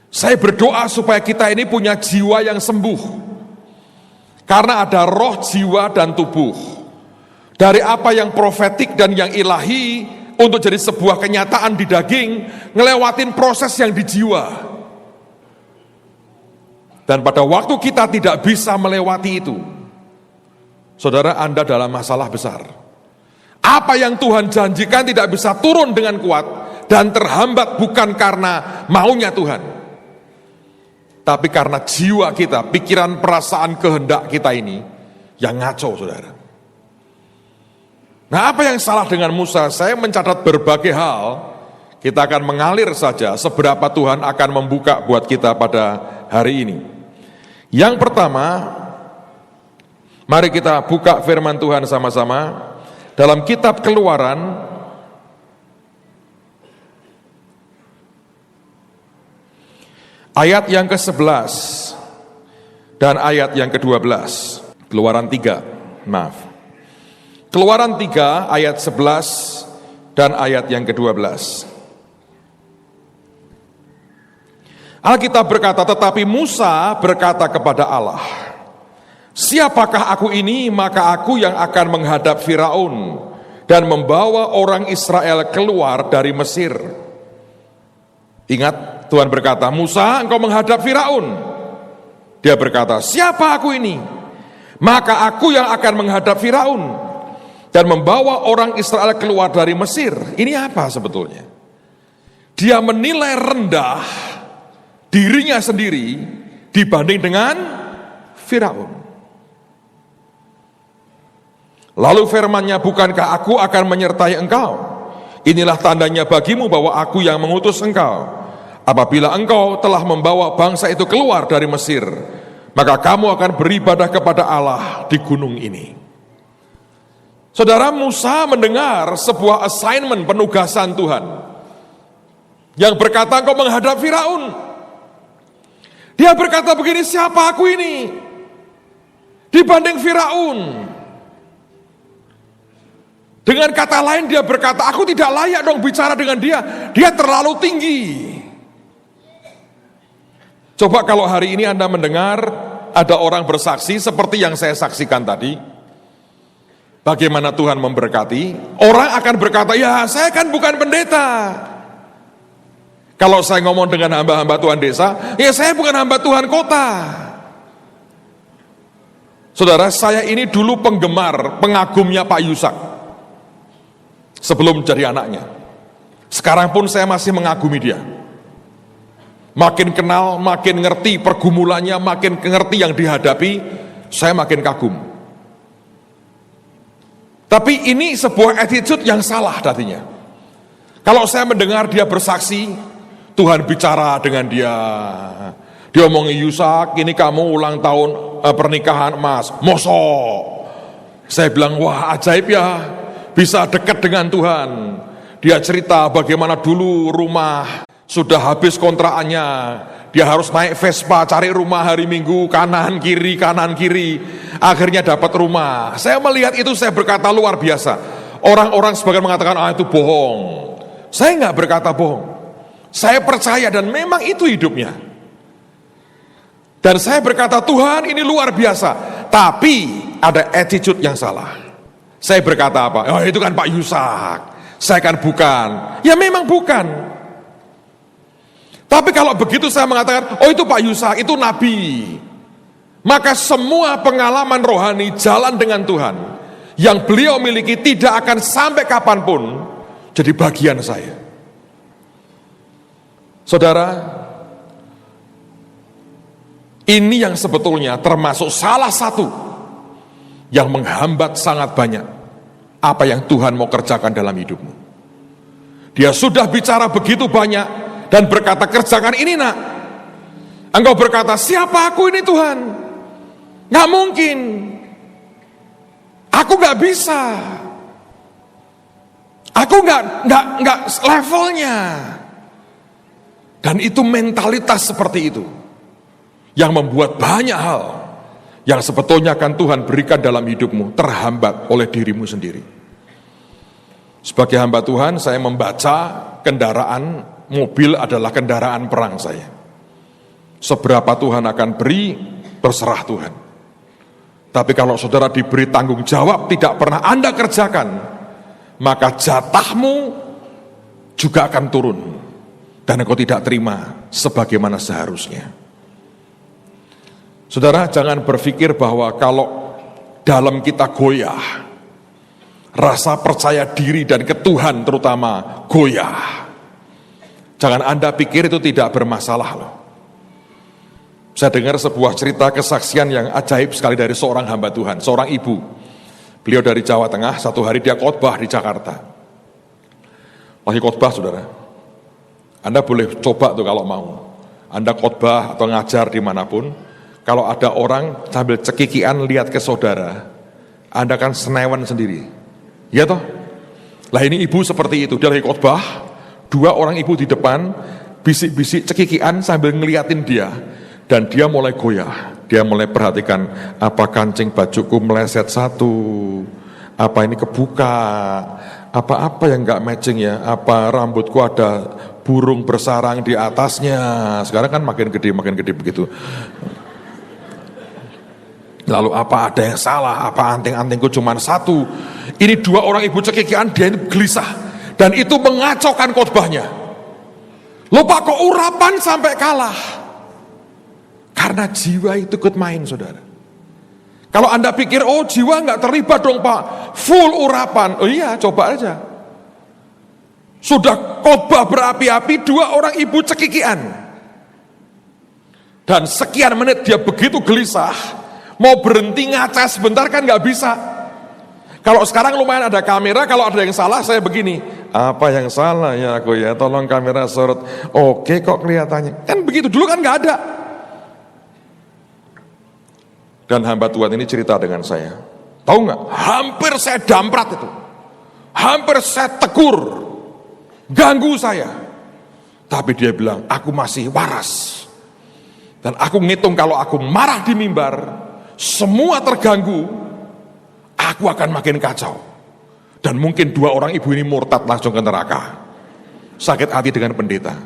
Saya berdoa supaya kita ini punya jiwa yang sembuh. Karena ada roh, jiwa, dan tubuh. Dari apa yang profetik dan yang ilahi, untuk jadi sebuah kenyataan di daging, ngelewatin proses yang di jiwa. Dan pada waktu kita tidak bisa melewati itu, saudara, Anda dalam masalah besar. Apa yang Tuhan janjikan tidak bisa turun dengan kuat dan terhambat bukan karena maunya Tuhan, tapi karena jiwa kita, pikiran, perasaan, kehendak kita ini yang ngaco, saudara. Nah, apa yang salah dengan Musa? Saya mencatat berbagai hal. Kita akan mengalir saja seberapa Tuhan akan membuka buat kita pada hari ini. Yang pertama, mari kita buka firman Tuhan sama-sama dalam kitab Keluaran ayat yang ke-11 dan ayat yang ke-12. Keluaran 3, maaf. Keluaran 3 ayat 11 dan ayat yang ke-12. Alkitab berkata, tetapi Musa berkata kepada Allah, siapakah aku ini, maka aku yang akan menghadap Firaun dan membawa orang Israel keluar dari Mesir. Ingat, Tuhan berkata, Musa, engkau menghadap Firaun. Dia berkata, siapa aku ini? Maka aku yang akan menghadap Firaun dan membawa orang Israel keluar dari Mesir. Ini apa sebetulnya? Dia menilai rendah dirinya sendiri dibanding dengan Firaun. Lalu firman-Nya, bukankah aku akan menyertai engkau? Inilah tandanya bagimu bahwa aku yang mengutus engkau. Apabila engkau telah membawa bangsa itu keluar dari Mesir, maka kamu akan beribadah kepada Allah di gunung ini. Saudara, Musa mendengar sebuah assignment, penugasan Tuhan yang berkata, engkau menghadap Firaun. Dia berkata begini, siapa aku ini dibanding Firaun? Dengan kata lain dia berkata, aku tidak layak dong bicara dengan dia, dia terlalu tinggi. Coba kalau hari ini Anda mendengar ada orang bersaksi seperti yang saya saksikan tadi, bagaimana Tuhan memberkati, orang akan berkata, ya saya kan bukan pendeta. Kalau saya ngomong dengan hamba-hamba Tuhan desa, ya saya bukan hamba Tuhan kota. Saudara, saya ini dulu penggemar, pengagumnya Pak Yusak sebelum jadi anaknya. Sekarang pun saya masih mengagumi dia. Makin kenal, makin ngerti pergumulannya, makin ngerti yang dihadapi, saya makin kagum. Tapi ini sebuah attitude yang salah tadinya. Kalau saya mendengar dia bersaksi, Tuhan bicara dengan dia. Dia omongin, Yusak, ini kamu ulang tahun pernikahan emas. Mosok. Saya bilang, wah ajaib ya, bisa dekat dengan Tuhan. Dia cerita bagaimana dulu rumah sudah habis kontrakannya. Dia harus naik Vespa, cari rumah hari Minggu, kanan kiri. Akhirnya dapat rumah. Saya melihat itu, saya berkata luar biasa. Orang-orang sebagian mengatakan, itu bohong. Saya nggak berkata bohong. Saya percaya dan memang itu hidupnya. Dan saya berkata, Tuhan ini luar biasa. Tapi ada attitude yang salah. Saya berkata apa? Oh itu kan Pak Yusak. Saya kan bukan. Ya memang bukan. Tapi kalau begitu saya mengatakan, oh itu Pak Yusak, itu Nabi. Maka semua pengalaman rohani jalan dengan Tuhan yang beliau miliki tidak akan sampai kapanpun jadi bagian saya. Saudara, ini yang sebetulnya termasuk salah satu yang menghambat sangat banyak apa yang Tuhan mau kerjakan dalam hidupmu. Dia sudah bicara begitu banyak dan berkata, kerjakan ini nak. Engkau berkata, siapa aku ini Tuhan? Nggak mungkin. Aku nggak bisa. Aku nggak levelnya. Dan itu mentalitas seperti itu. yang membuat banyak hal yang sebetulnya akan Tuhan berikan dalam hidupmu terhambat oleh dirimu sendiri. Sebagai hamba Tuhan, saya membaca kendaraan mobil adalah kendaraan perang saya. Seberapa Tuhan akan beri, terserah Tuhan. Tapi kalau saudara diberi tanggung jawab tidak pernah Anda kerjakan, maka jatahmu juga akan turun dan engkau tidak terima sebagaimana seharusnya. Saudara, jangan berpikir bahwa kalau dalam kita goyah, rasa percaya diri dan ke Tuhan terutama goyah, jangan Anda pikir itu tidak bermasalah loh. Saya dengar sebuah cerita kesaksian yang ajaib sekali dari seorang hamba Tuhan, seorang ibu. Beliau dari Jawa Tengah, satu hari dia khotbah di Jakarta. Lagi khotbah saudara, Anda boleh coba tuh kalau mau. Anda khotbah atau ngajar dimanapun, kalau ada orang sambil cekikian lihat ke saudara, Anda kan senewan sendiri. Ya toh? Lah ini ibu seperti itu, dia lagi khotbah, dua orang ibu di depan, bisik-bisik cekikian sambil ngeliatin dia. Dan dia mulai goyah, dia mulai perhatikan, apa kancing bajuku meleset satu, apa ini kebuka, apa-apa yang gak matching ya, apa rambutku ada burung bersarang di atasnya, sekarang kan makin gede begitu. Lalu apa ada yang salah, apa anting-antingku cuma satu. Ini dua orang ibu cekikian, dia itu gelisah. Dan itu mengacaukan khotbahnya. Lupa kok urapan sampai kalah. Karena jiwa itu ikut main saudara. Kalau Anda pikir, oh jiwa gak terlibat dong Pak, full urapan. Oh iya, coba aja. Sudah khotbah berapi-api, dua orang ibu cekikian. Dan sekian menit dia begitu gelisah, mau berhenti ngaca sebentar kan gak bisa. Kalau sekarang lumayan ada kamera, kalau ada yang salah saya begini, apa yang salah ya aku ya, tolong kamera sorot. Oke kok kelihatannya, kan begitu, dulu kan gak ada. Dan hamba Tuhan ini cerita dengan saya, tahu nggak? Hampir saya damprat itu, hampir saya tegur, ganggu saya. Tapi dia bilang, aku masih waras. Dan aku ngitung kalau aku marah di mimbar, semua terganggu, aku akan makin kacau. Dan mungkin dua orang ibu ini murtad langsung ke neraka. Sakit hati dengan pendeta.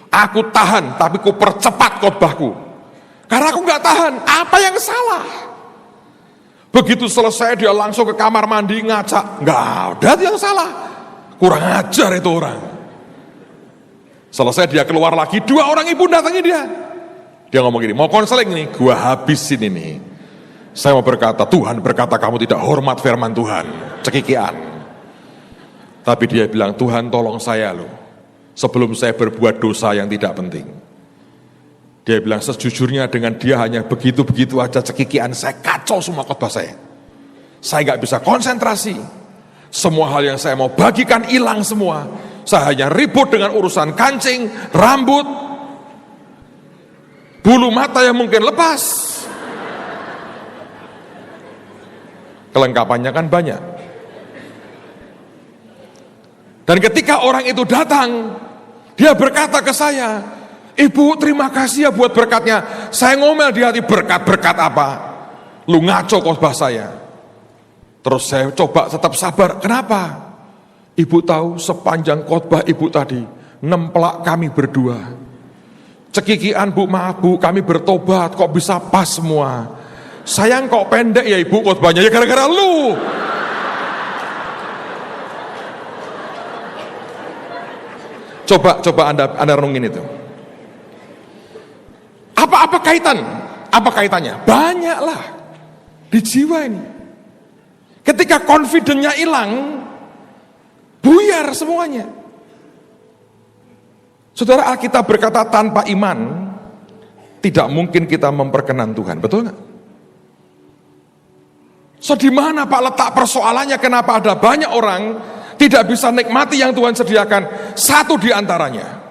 Aku tahan, tapi ku percepat khotbahku. Karena aku gak tahan, apa yang salah? Begitu selesai dia langsung ke kamar mandi ngaca, gak ada yang salah. Kurang ajar itu orang. Selesai dia keluar lagi, dua orang ibu datangi dia. Dia ngomong gini, mau konseling nih, gua habisin ini. Saya mau berkata, Tuhan berkata kamu tidak hormat firman Tuhan, cekikian. Tapi dia bilang, Tuhan tolong saya loh, sebelum saya berbuat dosa yang tidak penting. Dia bilang sejujurnya dengan dia hanya begitu-begitu aja cekikian, saya kacau semua khotbah saya. Saya gak bisa konsentrasi. Semua hal yang saya mau bagikan hilang semua. Saya hanya ribut dengan urusan kancing, rambut, bulu mata yang mungkin lepas. Kelengkapannya kan banyak. Dan ketika orang itu datang, dia berkata ke saya, Ibu terima kasih ya buat berkatnya. Saya ngomel di hati, berkat-berkat apa? Lu ngaco khotbah saya. Terus saya coba tetap sabar. Kenapa? Ibu tahu sepanjang khotbah ibu tadi nemplak kami berdua. Cekikian bu, maaf bu, kami bertobat, kok bisa pas semua. Sayang kok pendek ya ibu khotbahnya, ya gara-gara lu. Coba Anda renungin itu. Apa kaitan? Apa kaitannya? Banyaklah di jiwa ini. Ketika confidence-nya hilang, buyar semuanya. Saudara, Alkitab berkata tanpa iman tidak mungkin kita memperkenan Tuhan, betul nggak? So di mana Pak letak persoalannya? Kenapa ada banyak orang tidak bisa nikmati yang Tuhan sediakan? Satu di antaranya,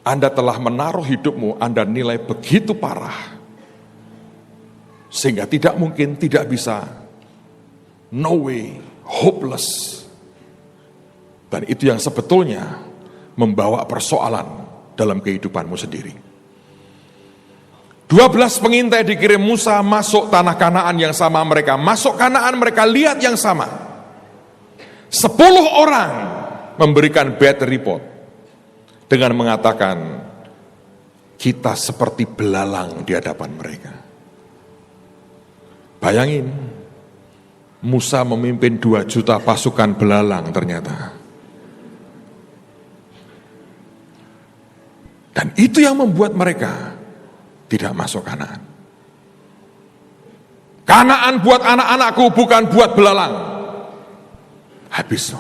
Anda telah menaruh hidupmu, Anda nilai begitu parah, sehingga tidak mungkin, tidak bisa, no way, hopeless. Dan itu yang sebetulnya membawa persoalan dalam kehidupanmu sendiri. 12 pengintai dikirim Musa masuk tanah Kanaan yang sama mereka. Masuk Kanaan mereka lihat yang sama. 10 orang memberikan bad report dengan mengatakan, kita seperti belalang di hadapan mereka. Bayangin, Musa memimpin 2 juta pasukan belalang ternyata. Dan itu yang membuat mereka tidak masuk Kanaan. Kanaan buat anak-anakku, bukan buat belalang. Habis.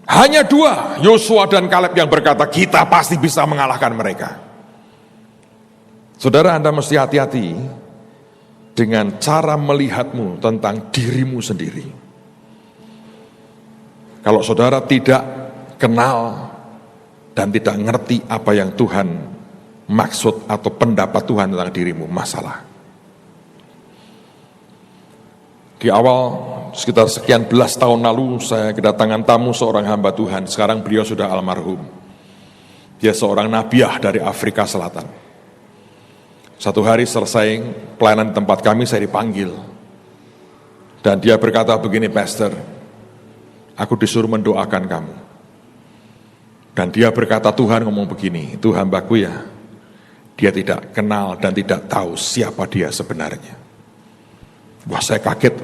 Hanya 2, Yosua dan Kaleb yang berkata, kita pasti bisa mengalahkan mereka. Saudara, Anda mesti hati-hati dengan cara melihatmu tentang dirimu sendiri. Kalau saudara tidak kenal dan tidak ngerti apa yang Tuhan maksud atau pendapat Tuhan tentang dirimu, masalah. Di awal sekitar sekian belas tahun lalu saya kedatangan tamu seorang hamba Tuhan. Sekarang beliau sudah almarhum. Dia seorang nabiah dari Afrika Selatan. Satu hari selesai pelayanan di tempat kami, saya dipanggil. Dan dia berkata begini, Pastor, aku disuruh mendoakan kamu. Dan dia berkata, Tuhan ngomong begini, itu hambaku ya, dia tidak kenal dan tidak tahu siapa dia sebenarnya. Wah, saya kaget.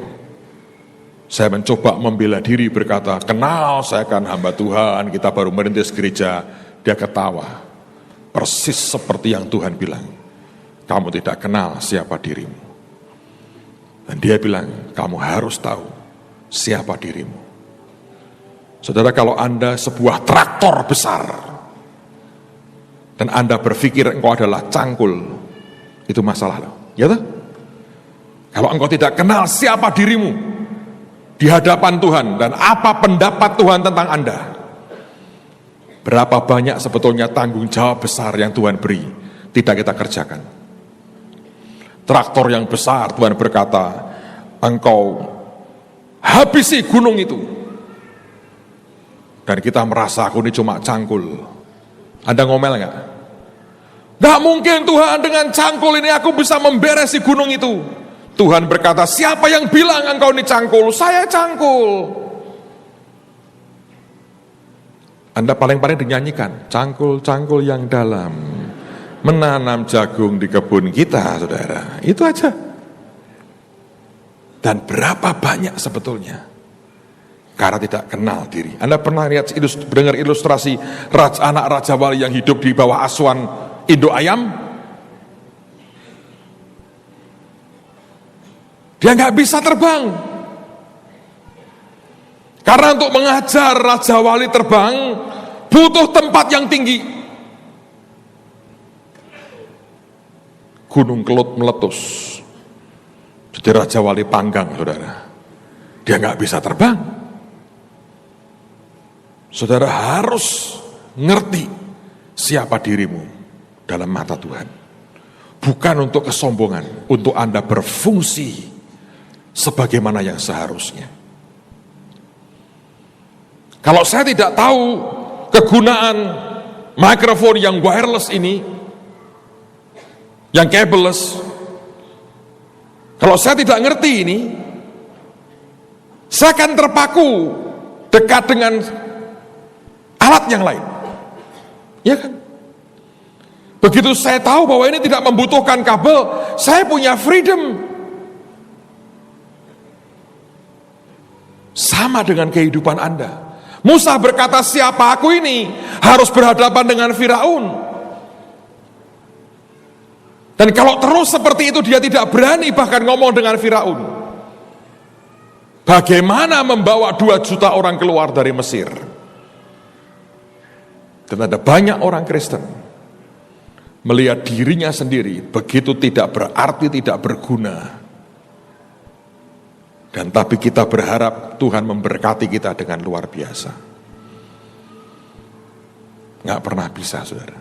Saya mencoba membela diri berkata, kenal, saya kan hamba Tuhan, kita baru merintis gereja. Dia ketawa, persis seperti yang Tuhan bilang, kamu tidak kenal siapa dirimu. Dan dia bilang, kamu harus tahu siapa dirimu. Saudara, kalau Anda sebuah traktor besar, dan Anda berpikir engkau adalah cangkul, itu masalah loh, ya toh? Kalau engkau tidak kenal siapa dirimu di hadapan Tuhan dan apa pendapat Tuhan tentang Anda, berapa banyak sebetulnya tanggung jawab besar yang Tuhan beri tidak kita kerjakan. Traktor yang besar, Tuhan berkata, engkau habisi gunung itu. Dan kita merasa aku ini cuma cangkul. Anda ngomel nggak? Nggak mungkin Tuhan, dengan cangkul ini aku bisa memberesi gunung itu. Tuhan berkata, siapa yang bilang engkau ini cangkul? Saya cangkul. Anda paling-paling dinyanyikan, cangkul-cangkul yang dalam menanam jagung di kebun kita, saudara. Itu aja. Dan berapa banyak sebetulnya karena tidak kenal diri. Anda pernah lihat dengar ilustrasi anak Raja Wali yang hidup di bawah asuhan induk ayam? Dia nggak bisa terbang. Karena untuk mengajar Raja Wali terbang butuh tempat yang tinggi. Gunung Kelut meletus. Jadi Raja Wali panggang, saudara. Dia nggak bisa terbang. Saudara harus ngerti siapa dirimu dalam mata Tuhan. Bukan untuk kesombongan, untuk Anda berfungsi sebagaimana yang seharusnya. Kalau saya tidak tahu kegunaan mikrofon yang wireless ini, yang kabelless, kalau saya tidak ngerti ini, saya akan terpaku dekat dengan alat yang lain, ya kan? Begitu saya tahu bahwa ini tidak membutuhkan kabel, saya punya freedom. Sama dengan kehidupan Anda. Musa berkata, siapa aku ini? Harus berhadapan dengan Firaun. Dan kalau terus seperti itu dia tidak berani bahkan ngomong dengan Firaun. Bagaimana membawa 2 juta orang keluar dari Mesir? Dan ada banyak orang Kristen melihat dirinya sendiri begitu tidak berarti, tidak berguna. Dan tapi kita berharap Tuhan memberkati kita dengan luar biasa. Nggak pernah bisa, saudara.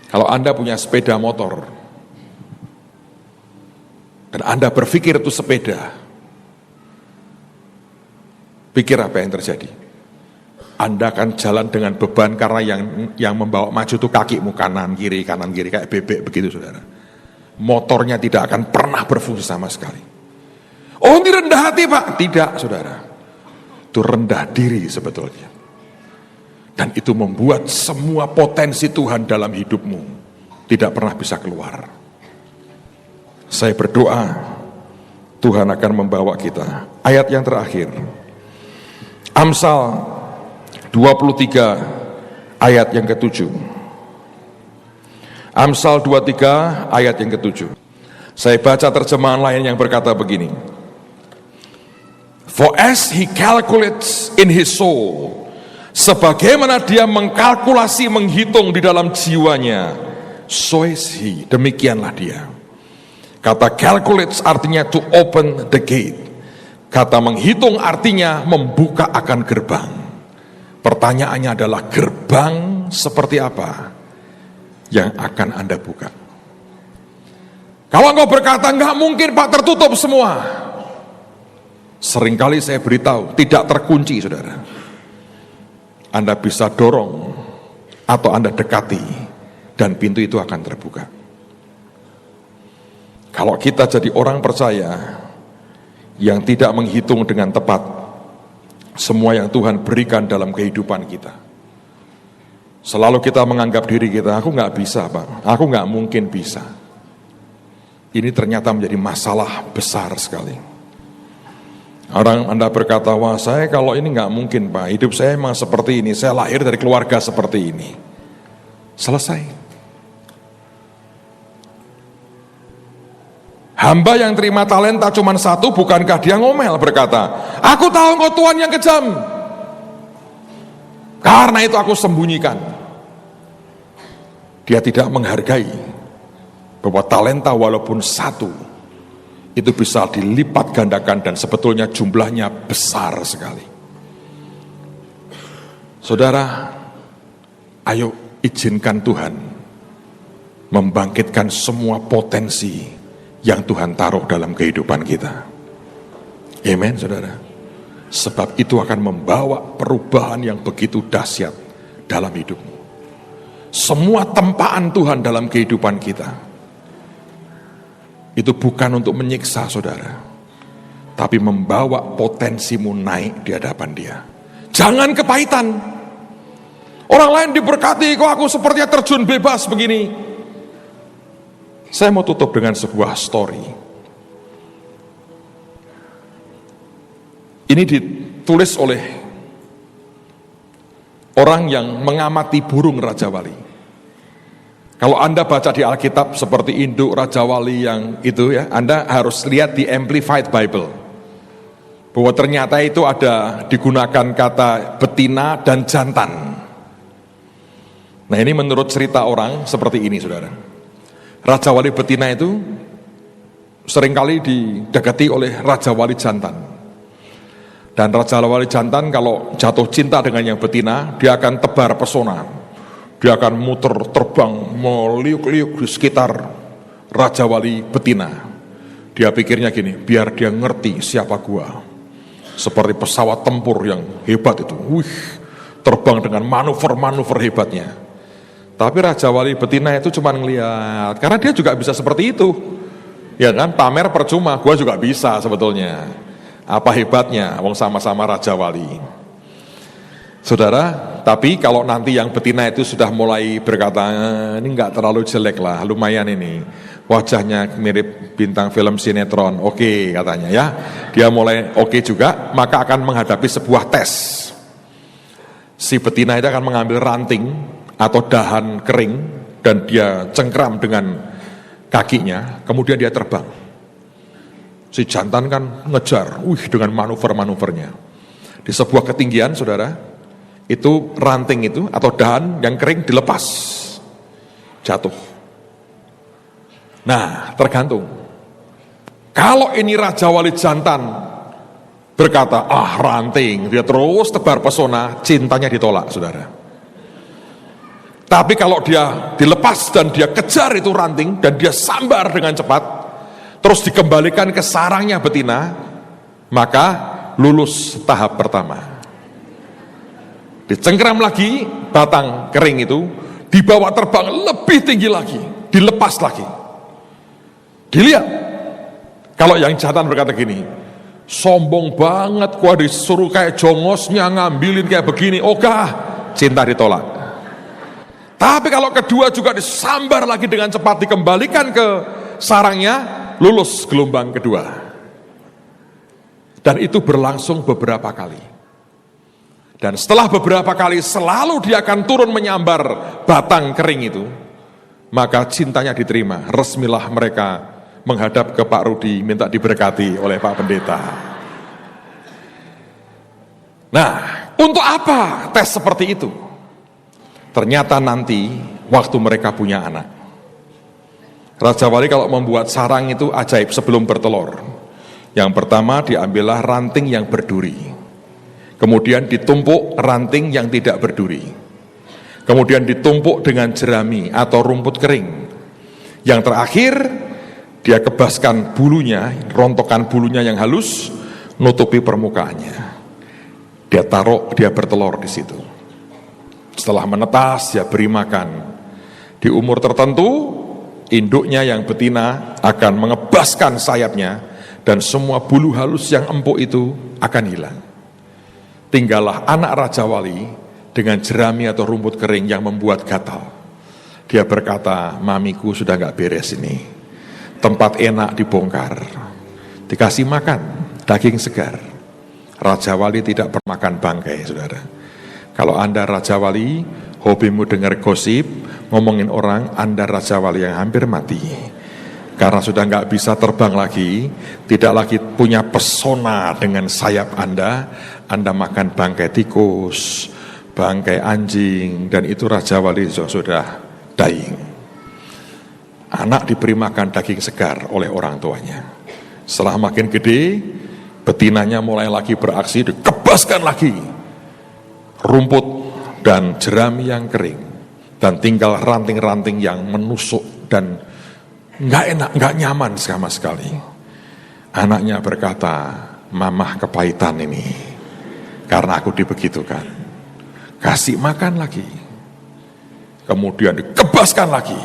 Kalau Anda punya sepeda motor, dan Anda berpikir itu sepeda, pikir apa yang terjadi? Anda akan jalan dengan beban karena yang membawa maju itu kakimu kanan kiri kayak bebek begitu saudara. Motornya tidak akan pernah berfungsi sama sekali. Oh ini rendah hati Pak? Tidak saudara. Itu rendah diri sebetulnya. Dan itu membuat semua potensi Tuhan dalam hidupmu tidak pernah bisa keluar. Saya berdoa Tuhan akan membawa kita. Ayat yang terakhir, Amsal 23 ayat yang ke-7. Amsal 23 ayat yang ke-7. Saya baca terjemahan lain yang berkata begini. For as he calculates in his soul, sebagaimana dia mengkalkulasi, menghitung di dalam jiwanya, so is he, demikianlah dia. Kata calculates artinya to open the gate. Kata menghitung artinya membuka akan gerbang. Pertanyaannya adalah gerbang seperti apa yang akan Anda buka? Kalau engkau berkata enggak mungkin Pak, tertutup semua. Seringkali saya beritahu tidak terkunci saudara. Anda bisa dorong atau Anda dekati dan pintu itu akan terbuka. Kalau kita jadi orang percaya yang tidak menghitung dengan tepat semua yang Tuhan berikan dalam kehidupan kita, selalu kita menganggap diri kita, aku nggak bisa Pak, aku nggak mungkin bisa. Ini ternyata menjadi masalah besar sekali. Orang Anda berkata, wah saya kalau ini nggak mungkin Pak, hidup saya memang seperti ini, saya lahir dari keluarga seperti ini. Selesai. Hamba yang terima talenta cuma satu, bukankah dia ngomel berkata, aku tahu engkau Tuhan yang kejam, karena itu aku sembunyikan. Dia tidak menghargai bahwa talenta walaupun satu itu bisa dilipat gandakan dan sebetulnya jumlahnya besar sekali. Saudara, ayo izinkan Tuhan membangkitkan semua potensi yang Tuhan taruh dalam kehidupan kita. Amen, saudara. Sebab itu akan membawa perubahan yang begitu dahsyat dalam hidupmu. Semua tempaan Tuhan dalam kehidupan kita itu bukan untuk menyiksa saudara, tapi membawa potensimu naik di hadapan Dia. Jangan kepahitan. Orang lain diberkati, kok aku sepertinya terjun bebas begini. Saya mau tutup dengan sebuah story. Ini ditulis oleh orang yang mengamati burung Raja Wali. Kalau Anda baca di Alkitab seperti induk Raja Wali yang itu ya, Anda harus lihat di Amplified Bible. Bahwa ternyata itu ada digunakan kata betina dan jantan. Nah ini menurut cerita orang seperti ini saudara. Raja Wali betina itu seringkali didekati oleh Raja Wali jantan. Dan Raja Wali jantan kalau jatuh cinta dengan yang betina, dia akan tebar pesona. Dia akan muter terbang, meliuk-liuk di sekitar Raja Wali betina. Dia pikirnya gini, biar dia ngerti siapa gua. Seperti pesawat tempur yang hebat itu. Terbang dengan manuver-manuver hebatnya. Tapi Raja Wali betina itu cuma ngeliat, karena dia juga bisa seperti itu. Ya kan, pamer percuma, gua juga bisa sebetulnya. Apa hebatnya, wong sama-sama Raja Wali. Saudara, tapi kalau nanti yang betina itu sudah mulai berkata, ini enggak terlalu jelek lah, lumayan ini. Wajahnya mirip bintang film sinetron, oke katanya ya. Dia mulai oke juga, maka akan menghadapi sebuah tes. Si betina itu akan mengambil ranting atau dahan kering dan dia cengkram dengan kakinya, kemudian dia terbang. Si jantan kan ngejar, dengan manuver-manuvernya. Di sebuah ketinggian, saudara, itu ranting itu atau dahan yang kering dilepas, jatuh. Nah, tergantung. Kalau ini Raja Wali jantan berkata, ranting, dia terus tebar pesona, cintanya ditolak, saudara. Tapi kalau dia dilepas dan dia kejar itu ranting dan dia sambar dengan cepat, terus dikembalikan ke sarangnya betina, maka lulus tahap pertama. Dicengkeram lagi, batang kering itu dibawa terbang lebih tinggi lagi, dilepas lagi. Dilihat, kalau yang jantan berkata gini, sombong banget, gua disuruh kayak jongosnya ngambilin kayak begini, ogah, cinta ditolak. Tapi kalau kedua juga disambar lagi dengan cepat, dikembalikan ke sarangnya, lulus gelombang kedua. Dan itu berlangsung beberapa kali. Dan setelah beberapa kali selalu dia akan turun menyambar batang kering itu, maka cintanya diterima. Resmilah mereka menghadap ke Pak Rudi, minta diberkati oleh Pak Pendeta. Nah, untuk apa tes seperti itu? Ternyata nanti waktu mereka punya anak, Raja Wali kalau membuat sarang itu ajaib sebelum bertelur. Yang pertama diambillah ranting yang berduri, kemudian ditumpuk ranting yang tidak berduri, kemudian ditumpuk dengan jerami atau rumput kering. Yang terakhir dia kebaskan bulunya, rontokan bulunya yang halus, nutupi permukaannya. Dia taruh, dia bertelur di situ. Setelah menetas, dia beri makan. Di umur tertentu, induknya yang betina akan mengebaskan sayapnya, dan semua bulu halus yang empuk itu akan hilang. Tinggallah anak Raja Wali dengan jerami atau rumput kering yang membuat gatal. Dia berkata, mamiku sudah gak beres ini. Tempat enak dibongkar. Dikasih makan daging segar. Raja Wali tidak bermakan bangkai, saudara. Kalau Anda Raja Wali, hobimu dengar gosip, ngomongin orang, Anda Raja Wali yang hampir mati. Karena sudah nggak bisa terbang lagi, tidak lagi punya pesona dengan sayap Anda makan bangkai tikus, bangkai anjing, dan itu Raja Wali sudah dying. Anak diberi makan daging segar oleh orang tuanya. Setelah makin gede, betinanya mulai lagi beraksi, dikebaskan lagi rumput dan jerami yang kering, dan tinggal ranting-ranting yang menusuk dan nggak enak, nggak nyaman sama sekali. Anaknya berkata, mamah kepahitan ini karena aku dibegitukan. Kasih makan lagi, kemudian dikebaskan lagi,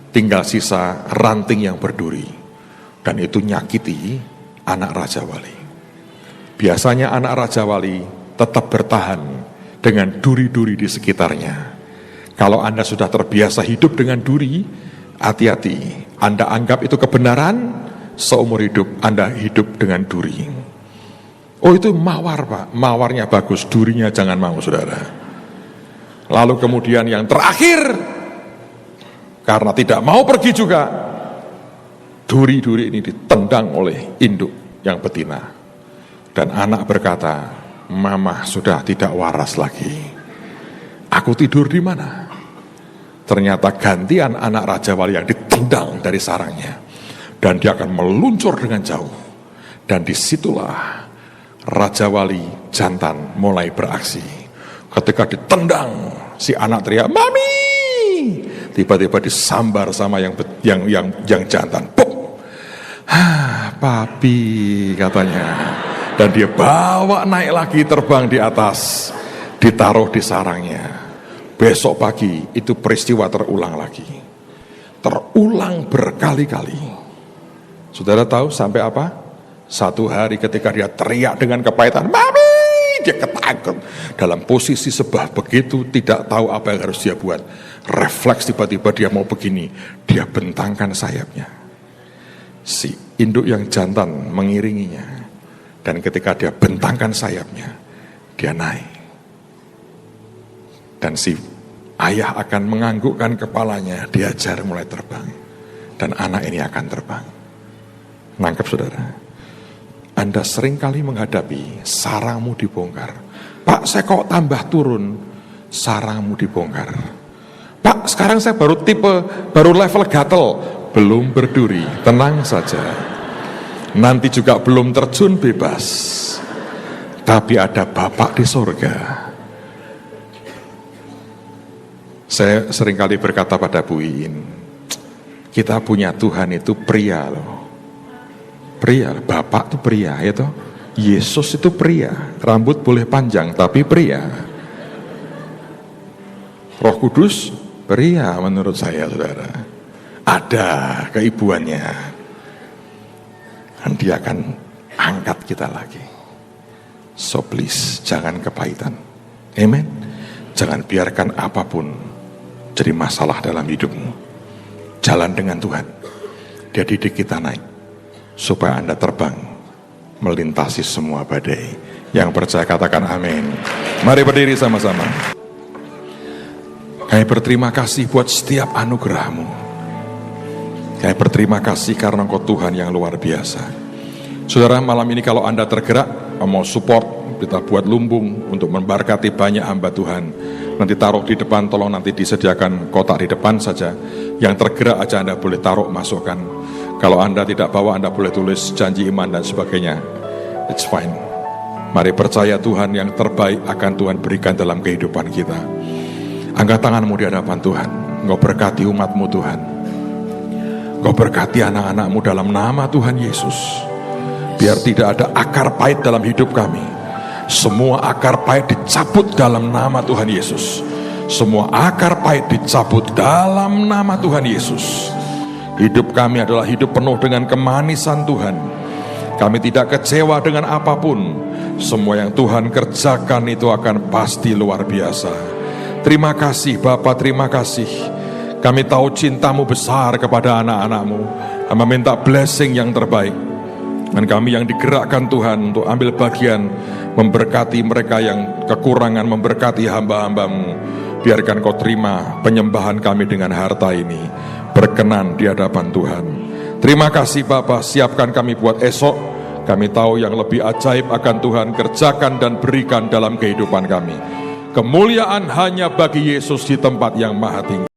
tinggal sisa ranting yang berduri, dan itu nyakiti anak Raja Wali. Biasanya anak Raja Wali tetap bertahan dengan duri-duri di sekitarnya. Kalau Anda sudah terbiasa hidup dengan duri, hati-hati, Anda anggap itu kebenaran, seumur hidup Anda hidup dengan duri. Oh, itu mawar, Pak, mawarnya bagus, durinya jangan mau, saudara. Lalu kemudian yang terakhir, karena tidak mau pergi juga, duri-duri ini ditendang oleh induk yang betina. Dan anak berkata, Mama sudah tidak waras lagi. Aku tidur di mana? Ternyata gantian anak Raja Wali yang ditendang dari sarangnya. Dan dia akan meluncur dengan jauh. Dan disitulah Raja Wali jantan mulai beraksi. Ketika ditendang, si anak teriak, Mami! Tiba-tiba disambar sama yang jantan. Pum! Papi, katanya. Dan dia bawa naik lagi, terbang di atas, ditaruh di sarangnya. Besok pagi itu peristiwa terulang lagi. Terulang berkali-kali. Saudara tahu sampai apa? Satu hari ketika dia teriak dengan kepahitan, Mami! Dia ketakut. Dalam posisi sebah begitu, tidak tahu apa yang harus dia buat. Refleks tiba-tiba dia mau begini. Dia bentangkan sayapnya. Si induk yang jantan mengiringinya. Dan ketika dia bentangkan sayapnya, dia naik. Dan si ayah akan menganggukkan kepalanya, diajar mulai terbang. Dan anak ini akan terbang. Nangkep, saudara? Anda seringkali menghadapi sarangmu dibongkar. Pak, saya kok tambah turun, sarangmu dibongkar. Pak, sekarang saya baru level gatel, belum berduri, tenang saja. Nanti juga belum terjun bebas, tapi ada Bapak di sorga. Saya seringkali berkata pada Bu Iin, kita punya Tuhan itu pria loh. Pria, Bapak itu pria, ya toh? Yesus itu pria, rambut boleh panjang tapi pria. Roh Kudus pria menurut saya, saudara. Ada keibuannya. Dan dia akan angkat kita lagi. So please, jangan kepahitan. Amen. Jangan biarkan apapun jadi masalah dalam hidupmu. Jalan dengan Tuhan. Dia didik kita naik. Supaya Anda terbang melintasi semua badai. Yang percaya katakan amin. Mari berdiri sama-sama. Kami berterima kasih buat setiap anugerah-Mu. Kami berterima kasih karena Engkau Tuhan yang luar biasa. Saudara, malam ini kalau Anda tergerak, mau support, kita buat lumbung untuk memberkati banyak hamba Tuhan. Nanti taruh di depan, tolong nanti disediakan kotak di depan saja. Yang tergerak aja Anda boleh taruh, masukkan. Kalau Anda tidak bawa, Anda boleh tulis janji iman dan sebagainya. It's fine. Mari percaya Tuhan yang terbaik akan Tuhan berikan dalam kehidupan kita. Angkat tanganmu di hadapan Tuhan. Engkau berkati umatmu Tuhan. Engkau berkati anak-anakmu dalam nama Tuhan Yesus. Biar tidak ada akar pahit dalam hidup kami. Semua akar pahit dicabut dalam nama Tuhan Yesus. Semua akar pahit dicabut dalam nama Tuhan Yesus. Hidup kami adalah hidup penuh dengan kemanisan Tuhan. Kami tidak kecewa dengan apapun. Semua yang Tuhan kerjakan itu akan pasti luar biasa. Terima kasih Bapa, terima kasih. Kami tahu cintamu besar kepada anak-anakmu. Kami minta blessing yang terbaik. Dan kami yang digerakkan Tuhan untuk ambil bagian memberkati mereka yang kekurangan, memberkati hamba-hambamu. Biarkan kau terima penyembahan kami dengan harta ini. Berkenan di hadapan Tuhan. Terima kasih Bapa, siapkan kami buat esok. Kami tahu yang lebih ajaib akan Tuhan kerjakan dan berikan dalam kehidupan kami. Kemuliaan hanya bagi Yesus di tempat yang maha tinggi.